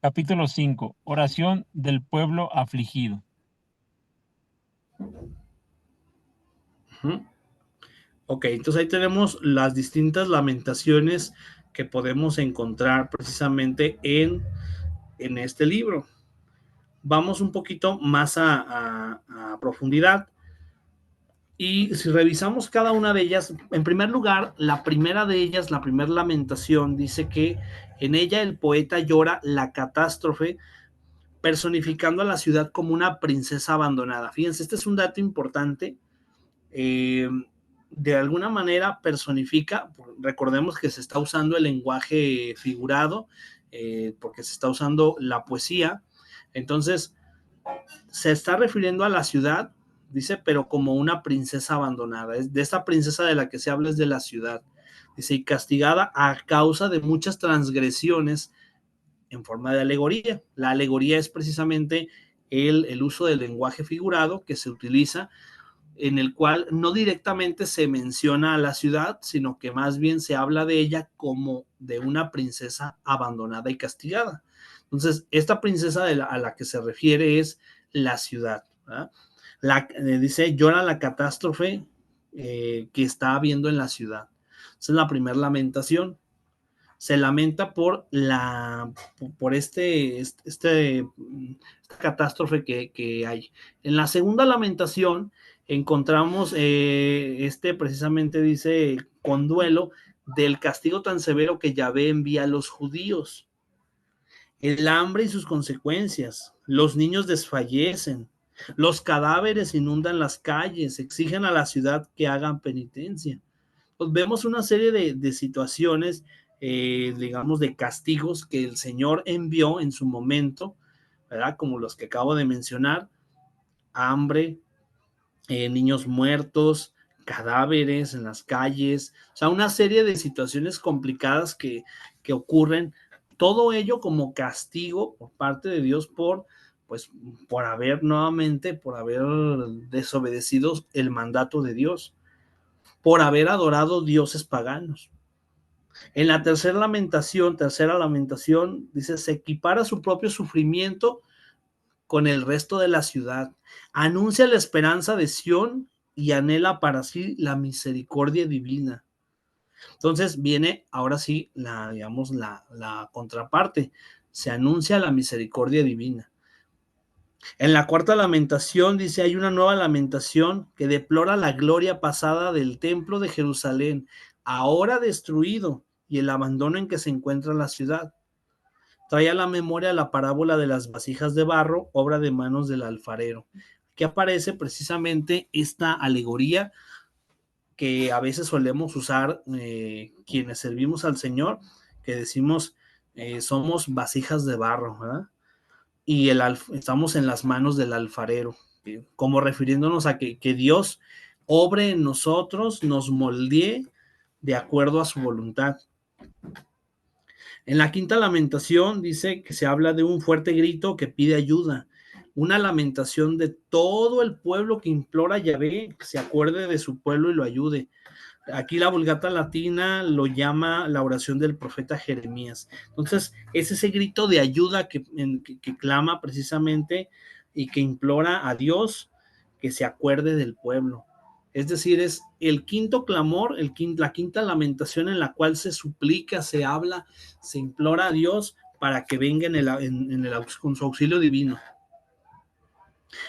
Capítulo 5. Oración del pueblo afligido. Ujú. Ok, entonces ahí tenemos las distintas lamentaciones que podemos encontrar precisamente en este libro. Vamos un poquito más a profundidad. Y si revisamos cada una de ellas, en primer lugar, la primera de ellas, la primera lamentación, dice que en ella el poeta llora la catástrofe, personificando a la ciudad como una princesa abandonada. Fíjense, este es un dato importante. De alguna manera personifica, recordemos que se está usando el lenguaje figurado, porque se está usando la poesía. Entonces, se está refiriendo a la ciudad, dice, pero como una princesa abandonada. Es de esta princesa de la que se habla es de la ciudad. Dice, y castigada a causa de muchas transgresiones en forma de alegoría. La alegoría es precisamente el uso del lenguaje figurado que se utiliza, en el cual no directamente se menciona a la ciudad, sino que más bien se habla de ella como de una princesa abandonada y castigada. Entonces, esta princesa a la que se refiere es la ciudad, ¿verdad? Dice, llora la catástrofe que está habiendo en la ciudad. Esa es la primera lamentación. Se lamenta por esta catástrofe que hay. En la segunda lamentación encontramos precisamente dice con duelo del castigo tan severo que Yahvé envía a los judíos, el hambre y sus consecuencias, los niños desfallecen, los cadáveres inundan las calles, exigen a la ciudad que hagan penitencia. Pues vemos una serie de situaciones, digamos, de castigos que el Señor envió en su momento, ¿verdad? Como los que acabo de mencionar: hambre, niños muertos, cadáveres en las calles, o sea, una serie de situaciones complicadas que ocurren, todo ello como castigo por parte de Dios pues, por haber desobedecido el mandato de Dios, por haber adorado dioses paganos. En la tercera lamentación, dice, se equipara su propio sufrimiento con el resto de la ciudad, anuncia la esperanza de Sión y anhela para sí la misericordia divina. Entonces viene ahora sí la contraparte, se anuncia la misericordia divina. En la cuarta lamentación dice, hay una nueva lamentación que deplora la gloria pasada del templo de Jerusalén, ahora destruido, y el abandono en que se encuentra la ciudad. Trae a la memoria la parábola de las vasijas de barro, obra de manos del alfarero. Aquí aparece precisamente esta alegoría que a veces solemos usar quienes servimos al Señor, que decimos somos vasijas de barro, ¿verdad? Y estamos en las manos del alfarero, como refiriéndonos a que Dios obre en nosotros, nos moldee de acuerdo a su voluntad. En la quinta lamentación dice que se habla de un fuerte grito que pide ayuda, una lamentación de todo el pueblo que implora a Yahvé, que se acuerde de su pueblo y lo ayude. Aquí la Vulgata Latina lo llama la oración del profeta Jeremías. Entonces, es ese grito de ayuda que clama precisamente y que implora a Dios que se acuerde del pueblo. Es decir, es el quinto clamor, la quinta lamentación en la cual se suplica, se habla, se implora a Dios para que venga con su auxilio divino.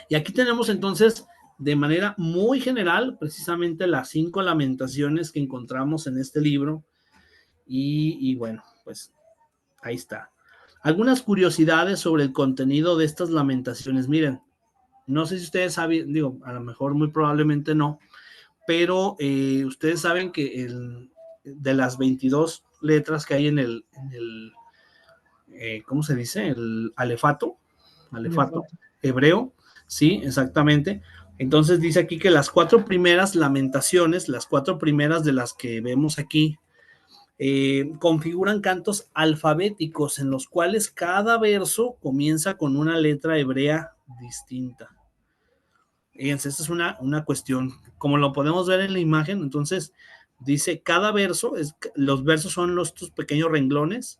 Y aquí tenemos entonces, de manera muy general, precisamente las 5 lamentaciones que encontramos en este libro. Y bueno, pues ahí está. Algunas curiosidades sobre el contenido de estas lamentaciones. Miren, no sé si ustedes saben, digo, a lo mejor muy probablemente no, pero ustedes saben que de las 22 letras que hay en el ¿cómo se dice? El alefato hebreo, sí, exactamente. Entonces dice aquí que las 4 primeras lamentaciones, las 4 primeras de las que vemos aquí, configuran cantos alfabéticos en los cuales cada verso comienza con una letra hebrea distinta. Fíjense, esta es una cuestión, como lo podemos ver en la imagen. Entonces, dice, cada verso, los versos son estos pequeños renglones.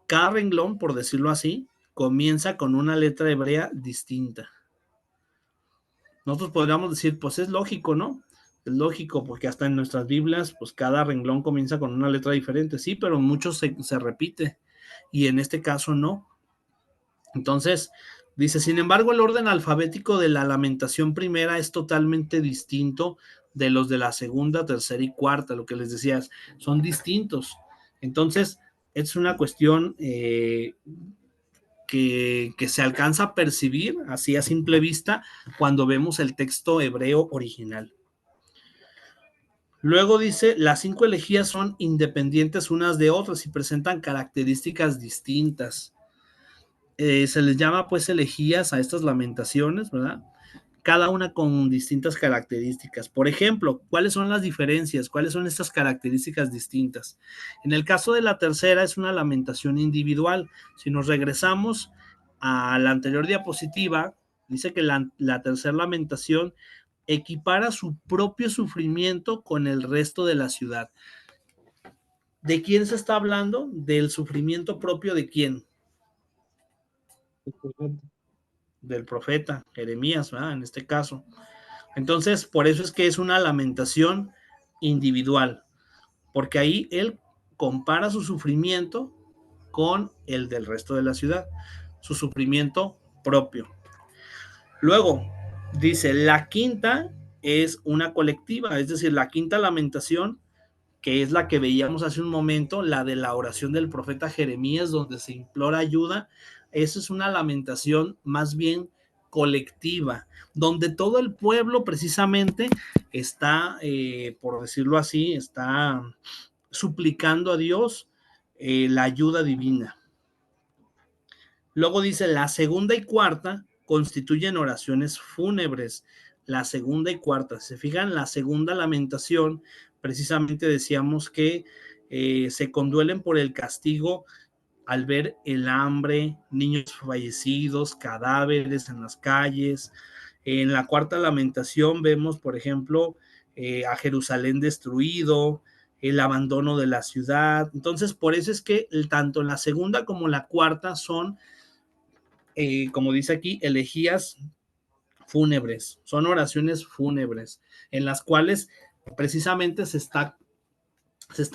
Cada renglón, por decirlo así, comienza con una letra hebrea distinta. Nosotros podríamos decir, pues es lógico, ¿no? Es lógico, porque hasta en nuestras Biblias, pues cada renglón comienza con una letra diferente. Sí, pero muchos se repite, y en este caso no. Entonces, dice, sin embargo, el orden alfabético de la Lamentación primera es totalmente distinto de los de la segunda, tercera y cuarta. Lo que les decía, son distintos. Entonces, es una cuestión que se alcanza a percibir así a simple vista cuando vemos el texto hebreo original. Luego dice, las 5 elegías son independientes unas de otras y presentan características distintas. Se les llama pues elegías a estas lamentaciones, ¿verdad? Cada una con distintas características. Por ejemplo, ¿cuáles son las diferencias? ¿Cuáles son estas características distintas? En el caso de la tercera es una lamentación individual. Si nos regresamos a la anterior diapositiva, dice que la tercera lamentación equipara su propio sufrimiento con el resto de la ciudad. ¿De quién se está hablando? Del sufrimiento propio de quién. Del profeta Jeremías, ¿verdad? En este caso. Entonces, por eso es que es una lamentación individual, porque ahí él compara su sufrimiento con el del resto de la ciudad, su sufrimiento propio. Luego, dice, la quinta es una colectiva, es decir, la quinta lamentación, que es la que veíamos hace un momento, la de la oración del profeta Jeremías, donde se implora ayuda. Esa es una lamentación más bien colectiva, donde todo el pueblo precisamente está, por decirlo así, está suplicando a Dios la ayuda divina. Luego dice, la segunda y cuarta constituyen oraciones fúnebres. La segunda y cuarta, se fijan, la segunda lamentación, precisamente decíamos que se conduelen por el castigo al ver el hambre, niños fallecidos, cadáveres en las calles. En la cuarta lamentación vemos, por ejemplo, a Jerusalén destruido, el abandono de la ciudad. Entonces, por eso es que tanto la segunda como la cuarta son, como dice aquí, elegías fúnebres, son oraciones fúnebres, en las cuales precisamente se está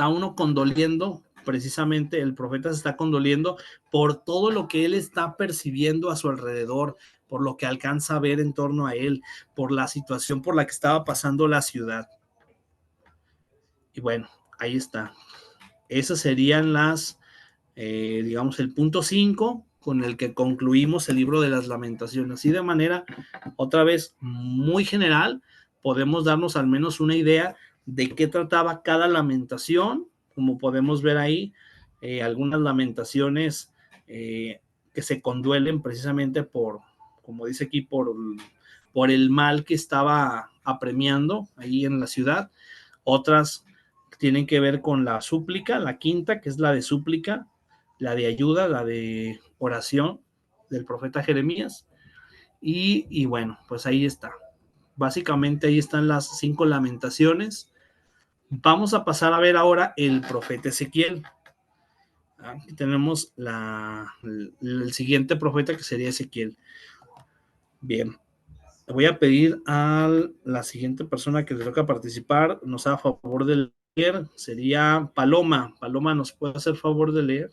uno condoliendo, precisamente el profeta se está condoliendo por todo lo que él está percibiendo a su alrededor, por lo que alcanza a ver en torno a él, por la situación por la que estaba pasando la ciudad. Y bueno, ahí está. Esas serían digamos, el punto 5 con el que concluimos el libro de las lamentaciones. Y de manera, otra vez, muy general, podemos darnos al menos una idea de qué trataba cada lamentación. Como podemos ver ahí, algunas lamentaciones que se conduelen precisamente como dice aquí, por el mal que estaba apremiando ahí en la ciudad. Otras tienen que ver con la súplica, la quinta, que es la de súplica, la de ayuda, la de oración del profeta Jeremías. Y bueno, pues ahí está. Básicamente ahí están las 5 lamentaciones. Vamos a pasar a ver ahora el profeta Ezequiel. Aquí tenemos el siguiente profeta, que sería Ezequiel. Bien, le voy a pedir a la siguiente persona que le toca participar, nos haga favor de leer, sería Paloma. Paloma, ¿nos puede hacer favor de leer?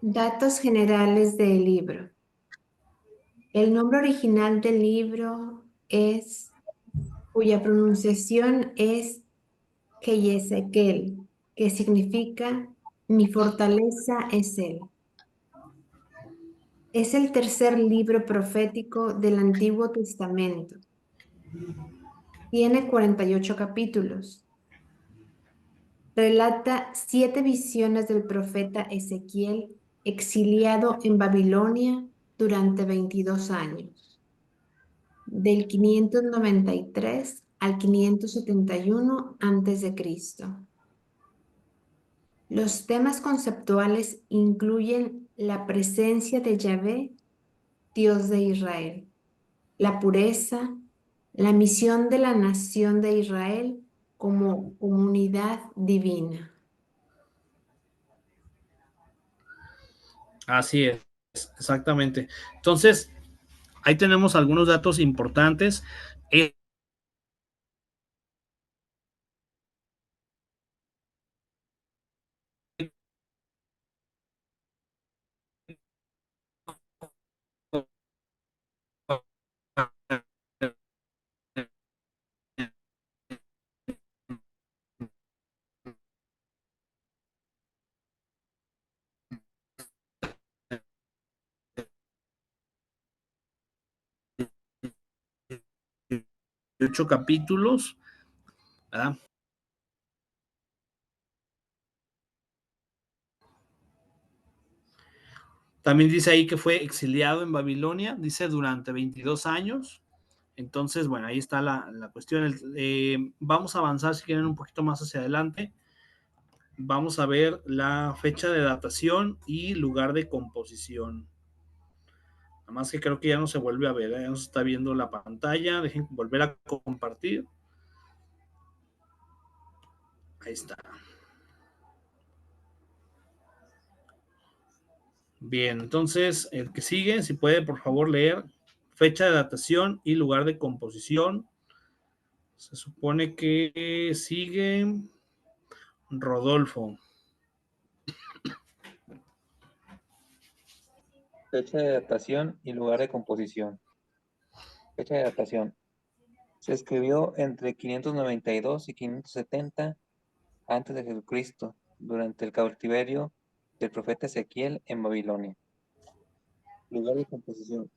Datos generales del libro. El nombre original del libro cuya pronunciación es Keyesekel, que significa mi fortaleza es él. Es el tercer libro profético del Antiguo Testamento. Tiene 48 capítulos. Relata 7 visiones del profeta Ezequiel exiliado en Babilonia durante 22 años, del 593 al 571 a.C. Los temas conceptuales incluyen la presencia de Yahvé, Dios de Israel, la pureza, la misión de la nación de Israel como comunidad divina. Así es, exactamente. Entonces, ahí tenemos algunos datos importantes. Ocho capítulos, ¿verdad? También dice ahí que fue exiliado en Babilonia, dice durante 22 años. Entonces, bueno, ahí está la cuestión. Vamos a avanzar, si quieren, un poquito más hacia adelante. Vamos a ver la fecha de datación y lugar de composición. Nada más que creo que ya no se vuelve a ver, ya no se está viendo la pantalla. Dejen volver a compartir. Ahí está. Bien, entonces el que sigue, si puede por favor leer fecha de datación y lugar de composición. Se supone que sigue Rodolfo. Fecha de datación y lugar de composición. Fecha de datación. Se escribió entre 592 y 570 antes de Jesucristo, durante el cautiverio del profeta Ezequiel en Babilonia. Lugar de composición.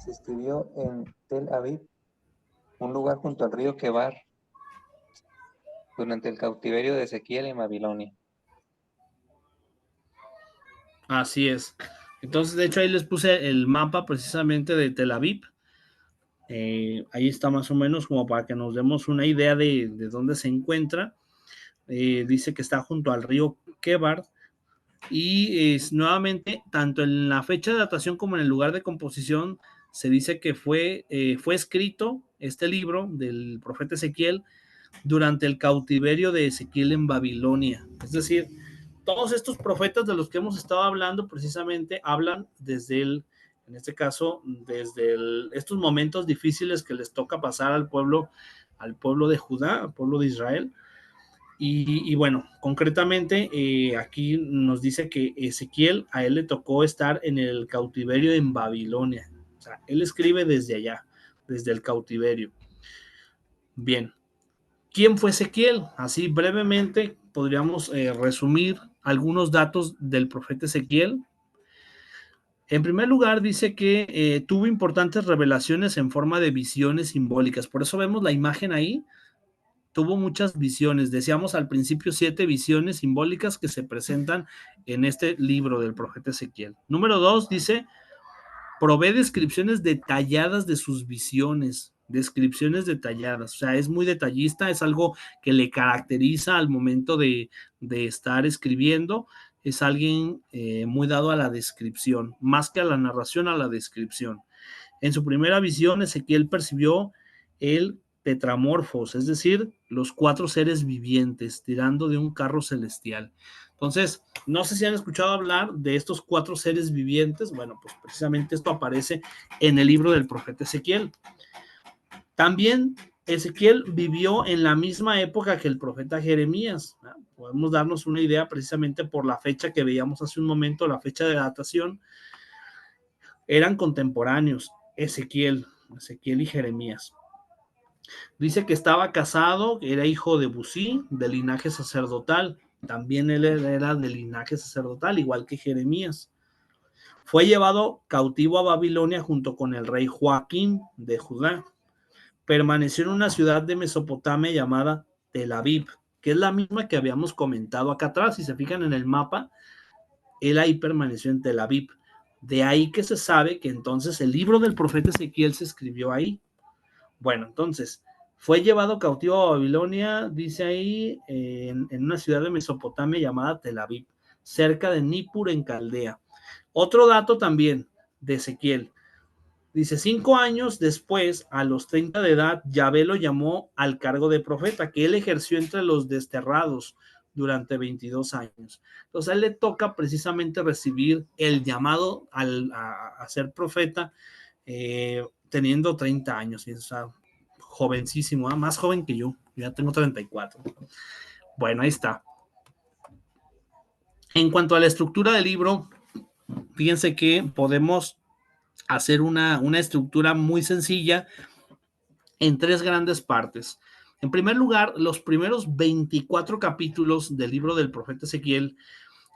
Se escribió en Tel Aviv, un lugar junto al río Quebar, durante el cautiverio de Ezequiel en Babilonia. Así es. Entonces, de hecho, ahí les puse el mapa precisamente de Tel Aviv. Ahí está más o menos como para que nos demos una idea de dónde se encuentra. Dice que está junto al río Quebar. Y nuevamente, tanto en la fecha de datación como en el lugar de composición, se dice que fue escrito este libro del profeta Ezequiel durante el cautiverio de Ezequiel en Babilonia. Es decir, todos estos profetas de los que hemos estado hablando precisamente hablan desde en este caso, desde estos momentos difíciles que les toca pasar al pueblo de Judá, al pueblo de Israel. Y bueno, concretamente aquí nos dice que Ezequiel, a él le tocó estar en el cautiverio en Babilonia. O sea, él escribe desde allá, desde el cautiverio. Bien, ¿quién fue Ezequiel? Así brevemente podríamos resumir algunos datos del profeta Ezequiel. En primer lugar, dice que tuvo importantes revelaciones en forma de visiones simbólicas. Por eso vemos la imagen ahí. Tuvo muchas visiones. Decíamos al principio 7 visiones simbólicas que se presentan en este libro del profeta Ezequiel. Número 2 dice, provee descripciones detalladas de sus visiones, descripciones detalladas, o sea, es muy detallista, es algo que le caracteriza al momento de estar escribiendo, es alguien muy dado a la descripción, más que a la narración, a la descripción. En su primera visión, Ezequiel percibió el tetramorfos, es decir, los 4 seres vivientes tirando de un carro celestial. Entonces, no sé si han escuchado hablar de estos 4 seres vivientes. Bueno, pues precisamente esto aparece en el libro del profeta Ezequiel. También Ezequiel vivió en la misma época que el profeta Jeremías. ¿No? Podemos darnos una idea precisamente por la fecha que veíamos hace un momento, la fecha de datación. Eran contemporáneos, Ezequiel y Jeremías. Dice que estaba casado, era hijo de Busí, de linaje sacerdotal. También él era de linaje sacerdotal, igual que Jeremías. Fue llevado cautivo a Babilonia junto con el rey Joaquín de Judá. Permaneció en una ciudad de Mesopotamia llamada Tel Aviv, que es la misma que habíamos comentado acá atrás. Si se fijan en el mapa, él ahí permaneció en Tel Aviv. De ahí que se sabe que entonces el libro del profeta Ezequiel se escribió ahí. Bueno, entonces, Fue llevado cautivo a Babilonia, dice ahí, en una ciudad de Mesopotamia llamada Tel Aviv, cerca de Nippur en Caldea. Otro dato también de Ezequiel. Dice, 5 años después, a los 30 de edad, Yahvé lo llamó al cargo de profeta, que él ejerció entre los desterrados durante 22 años. Entonces, a él le toca precisamente recibir el llamado a ser profeta, teniendo 30 años, o sea, jovencísimo, ¿eh? Más joven que yo ya tengo 34. Bueno, ahí está. En cuanto a la estructura del libro, fíjense que podemos hacer una estructura muy sencilla en 3 grandes partes. En primer lugar, los primeros 24 capítulos del libro del profeta Ezequiel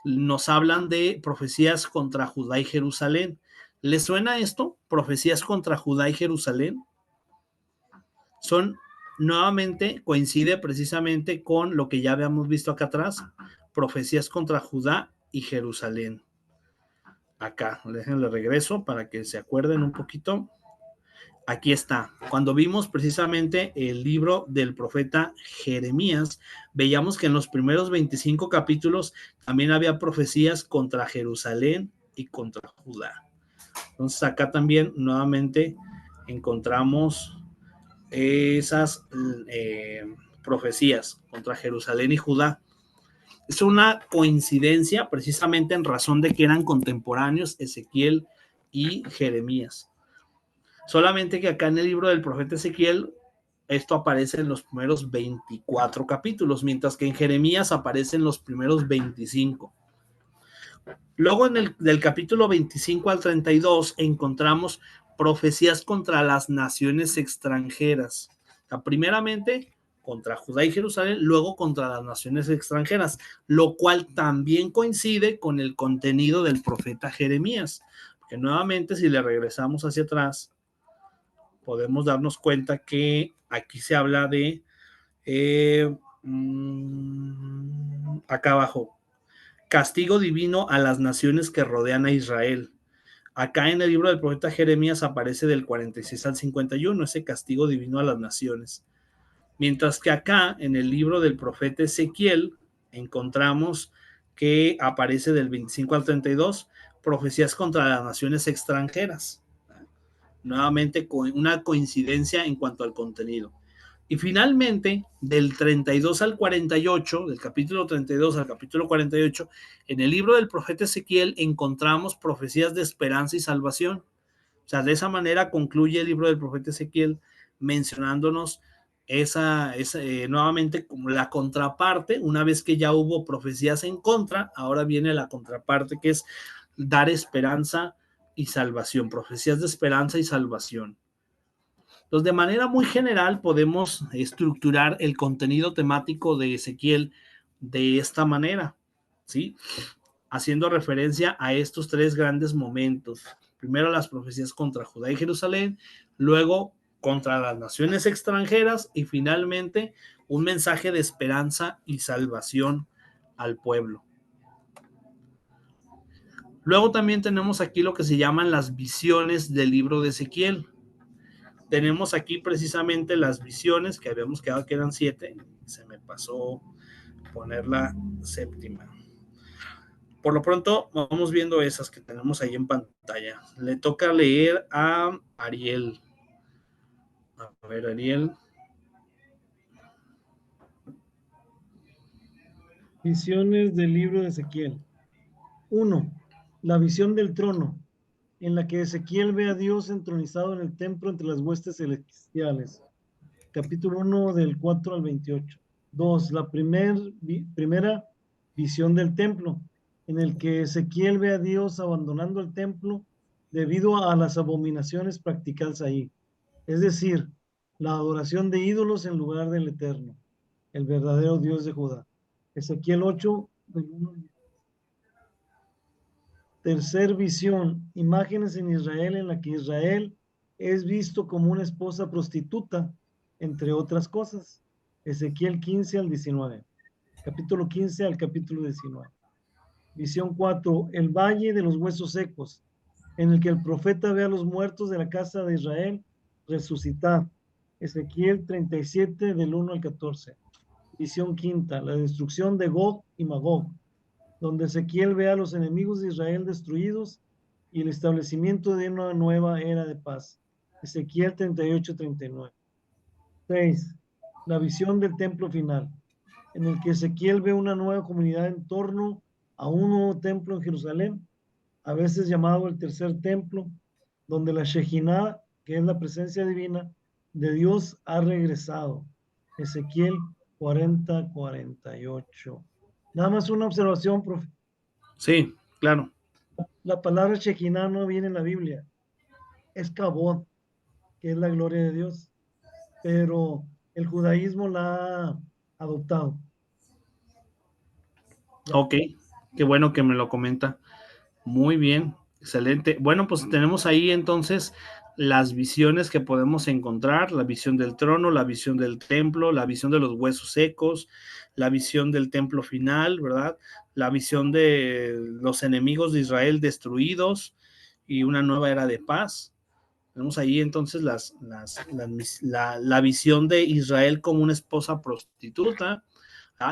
nos hablan de profecías contra Judá y Jerusalén. ¿Les suena esto? Profecías contra Judá y Jerusalén. Son, nuevamente, coincide precisamente con lo que ya habíamos visto acá atrás, profecías contra Judá y Jerusalén. Acá, déjenle regreso para que se acuerden un poquito. Aquí está. Cuando vimos precisamente el libro del profeta Jeremías, veíamos que en los primeros 25 capítulos también había profecías contra Jerusalén y contra Judá. Entonces acá también nuevamente encontramos esas profecías contra Jerusalén y Judá. Es una coincidencia precisamente en razón de que eran contemporáneos Ezequiel y Jeremías. Solamente que acá en el libro del profeta Ezequiel esto aparece en los primeros 24 capítulos, mientras que en Jeremías aparece en los primeros 25. Luego del capítulo 25 al 32 encontramos profecías contra las naciones extranjeras. O sea, primeramente contra Judá y Jerusalén, luego contra las naciones extranjeras, lo cual también coincide con el contenido del profeta Jeremías. Porque nuevamente, si le regresamos hacia atrás, podemos darnos cuenta que aquí se habla de acá abajo, castigo divino a las naciones que rodean a Israel. Acá en el libro del profeta Jeremías aparece del 46 al 51 ese castigo divino a las naciones. Mientras que acá en el libro del profeta Ezequiel encontramos que aparece del 25 al 32 profecías contra las naciones extranjeras. Nuevamente con una coincidencia en cuanto al contenido. Y finalmente, del 32 al 48, del capítulo 32 al capítulo 48, en el libro del profeta Ezequiel encontramos profecías de esperanza y salvación. O sea, de esa manera concluye el libro del profeta Ezequiel mencionándonos nuevamente como la contraparte. Una vez que ya hubo profecías en contra, ahora viene la contraparte, que es dar esperanza y salvación, profecías de esperanza y salvación. Entonces, de manera muy general, podemos estructurar el contenido temático de Ezequiel de esta manera, ¿sí? Haciendo referencia a estos 3 grandes momentos. Primero las profecías contra Judá y Jerusalén, luego contra las naciones extranjeras y finalmente un mensaje de esperanza y salvación al pueblo. Luego también tenemos aquí lo que se llaman las visiones del libro de Ezequiel. Tenemos aquí precisamente las visiones que habíamos quedado que eran 7. Se me pasó poner la 7ª. Por lo pronto vamos viendo esas que tenemos ahí en pantalla. Le toca leer a Ariel. A ver, Ariel. Visiones del libro de Ezequiel. 1. La visión del trono, en la que Ezequiel ve a Dios entronizado en el templo entre las huestes celestiales. Capítulo 1 del 4 al 28. 2. La primera visión del templo, en el que Ezequiel ve a Dios abandonando el templo debido a las abominaciones practicadas ahí. Es decir, la adoración de ídolos en lugar del Eterno, el verdadero Dios de Judá. Ezequiel 8, del 1 al 10. Tercer visión, imágenes en Israel en la que Israel es visto como una esposa prostituta, entre otras cosas. Ezequiel 15 al 19. Capítulo 15 al capítulo 19. Visión 4, el valle de los huesos secos, en el que el profeta ve a los muertos de la casa de Israel resucitar. Ezequiel 37 del 1 al 14. Visión quinta, la destrucción de Gog y Magog, donde Ezequiel ve a los enemigos de Israel destruidos y el establecimiento de una nueva era de paz. Ezequiel 38-39. 6. La visión del templo final, en el que Ezequiel ve una nueva comunidad en torno a un nuevo templo en Jerusalén, a veces llamado el tercer templo, donde la Shejinah, que es la presencia divina de Dios, ha regresado. Ezequiel 40-48. Nada más una observación, profe. Sí, claro. La palabra Shejinah no viene en la Biblia. Es Kabod, que es la gloria de Dios. Pero el judaísmo la ha adoptado. Ya. Ok, qué bueno que me lo comenta. Muy bien, excelente. Bueno, pues tenemos ahí entonces las visiones que podemos encontrar, la visión del trono, la visión del templo, la visión de los huesos secos, la visión del templo final, ¿verdad? La visión de los enemigos de Israel destruidos y una nueva era de paz. Tenemos ahí entonces la visión de Israel como una esposa prostituta.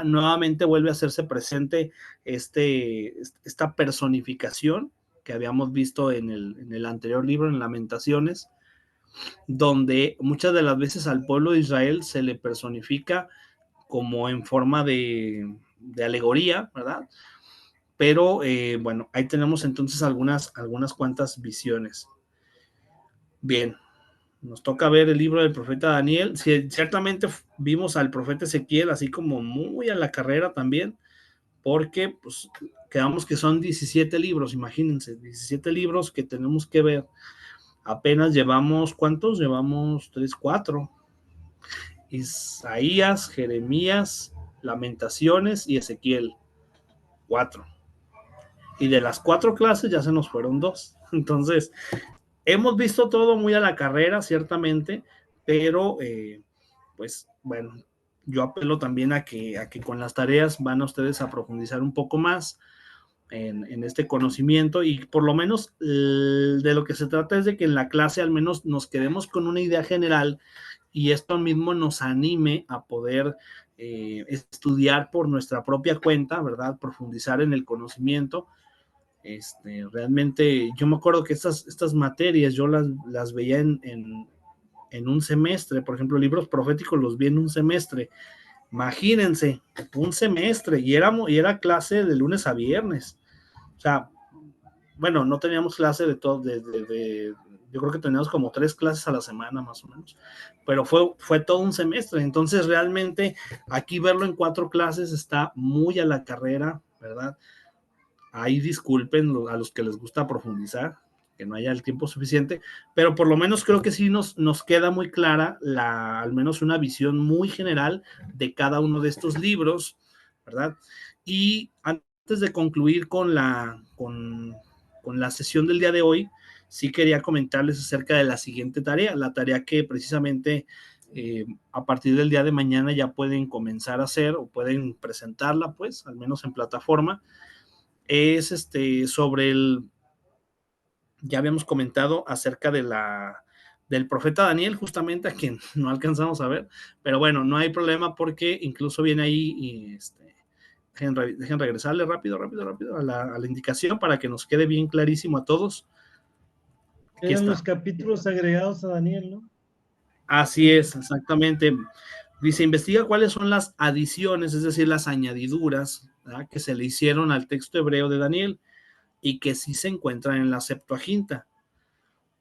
Nuevamente vuelve a hacerse presente esta personificación que habíamos visto en el anterior libro, en Lamentaciones, donde muchas de las veces al pueblo de Israel se le personifica como en forma de alegoría, ¿verdad? Pero bueno, ahí tenemos entonces algunas cuantas visiones. Bien, nos toca ver el libro del profeta Daniel. Sí, ciertamente vimos al profeta Ezequiel así como muy a la carrera también, porque pues quedamos que son 17 libros, imagínense, 17 libros que tenemos que ver. Apenas llevamos, ¿cuántos? Llevamos 3, 4. Isaías, Jeremías, Lamentaciones y Ezequiel. 4. Y de las 4 clases ya se nos fueron 2. Entonces, hemos visto todo muy a la carrera, ciertamente, pero pues bueno, yo apelo también a que con las tareas van a ustedes a profundizar un poco más en este conocimiento, y por lo menos de lo que se trata es de que en la clase al menos nos quedemos con una idea general y esto mismo nos anime a poder estudiar por nuestra propia cuenta, ¿verdad? Profundizar en el conocimiento. Realmente yo me acuerdo que estas materias yo las veía en un semestre. Por ejemplo, libros proféticos los vi en un semestre. Imagínense, un semestre, y era clase de lunes a viernes. O sea, bueno, no teníamos clase de todo, yo creo que teníamos como 3 clases a la semana más o menos, pero fue todo un semestre. Entonces realmente aquí verlo en 4 clases está muy a la carrera, ¿verdad? Ahí disculpen a los que les gusta profundizar, que no haya el tiempo suficiente, pero por lo menos creo que sí nos queda muy clara al menos una visión muy general de cada uno de estos libros, ¿verdad? Y antes de concluir con la sesión del día de hoy, sí quería comentarles acerca de la siguiente tarea, la tarea que precisamente a partir del día de mañana ya pueden comenzar a hacer o pueden presentarla, pues, al menos en plataforma. Es sobre ya habíamos comentado acerca del profeta Daniel, justamente a quien no alcanzamos a ver, pero bueno, no hay problema porque incluso viene ahí y dejen regresarle rápido a la indicación para que nos quede bien clarísimo a todos. Aquí Eran está. los capítulos agregados a Daniel, ¿no? Así es, exactamente. Dice, investiga cuáles son las adiciones, es decir, las añadiduras, ¿verdad?, que se le hicieron al texto hebreo de Daniel y que sí se encuentran en la Septuaginta.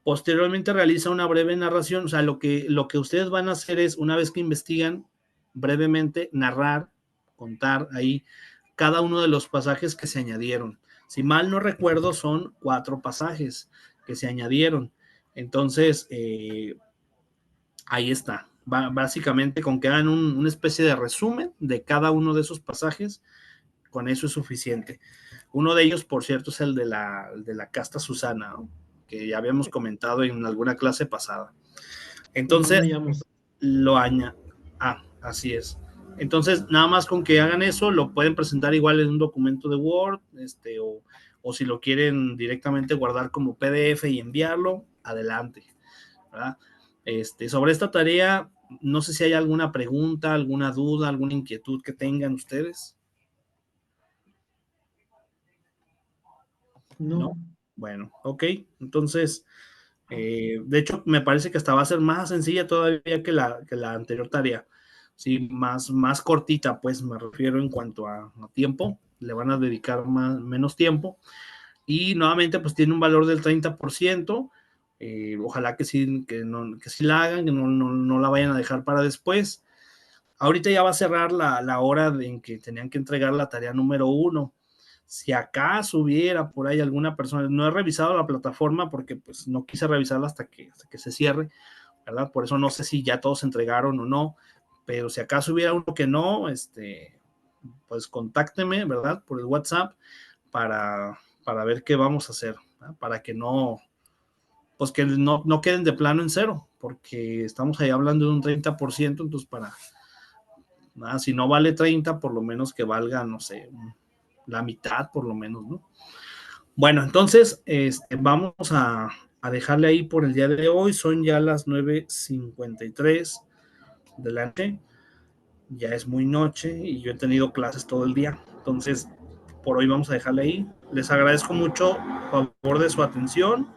Posteriormente realiza una breve narración, o sea, lo que ustedes van a hacer es, una vez que investigan, brevemente narrar, contar ahí cada uno de los pasajes que se añadieron. Si mal no recuerdo, son 4 pasajes que se añadieron. Entonces, ahí está. Básicamente, con que hagan una especie de resumen de cada uno de esos pasajes, con eso es suficiente. Uno de ellos, por cierto, es el de la casta Susana, ¿no?, que ya habíamos comentado en alguna clase pasada. Entonces, lo añado. Así es. Entonces, nada más con que hagan eso, lo pueden presentar igual en un documento de Word, o si lo quieren directamente guardar como PDF y enviarlo, adelante, ¿verdad? Sobre esta tarea, no sé si hay alguna pregunta, alguna duda, alguna inquietud que tengan ustedes. No. Bueno, ok, entonces, de hecho, me parece que hasta va a ser más sencilla todavía que la anterior tarea. Sí, más cortita, pues me refiero en cuanto a tiempo, le van a dedicar menos tiempo. Y nuevamente, pues tiene un valor del 30%. Ojalá que sí, que sí la hagan, que no la vayan a dejar para después. Ahorita ya va a cerrar la hora en que tenían que entregar la tarea número 1. Si acaso hubiera por ahí alguna persona, no he revisado la plataforma porque pues no quise revisarla hasta que se cierre, ¿verdad? Por eso no sé si ya todos entregaron o no, pero si acaso hubiera uno que no, pues contácteme, ¿verdad? Por el WhatsApp para ver qué vamos a hacer, ¿verdad? Para que pues que no queden de plano en cero, porque estamos ahí hablando de un 30%, entonces nada, si no vale 30, por lo menos que valga, no sé, la mitad por lo menos, ¿no? Bueno, entonces vamos a dejarle ahí por el día de hoy. Son ya las 9:53 de la noche. Ya es muy noche y yo he tenido clases todo el día. Entonces, por hoy vamos a dejarle ahí. Les agradezco mucho por favor de su atención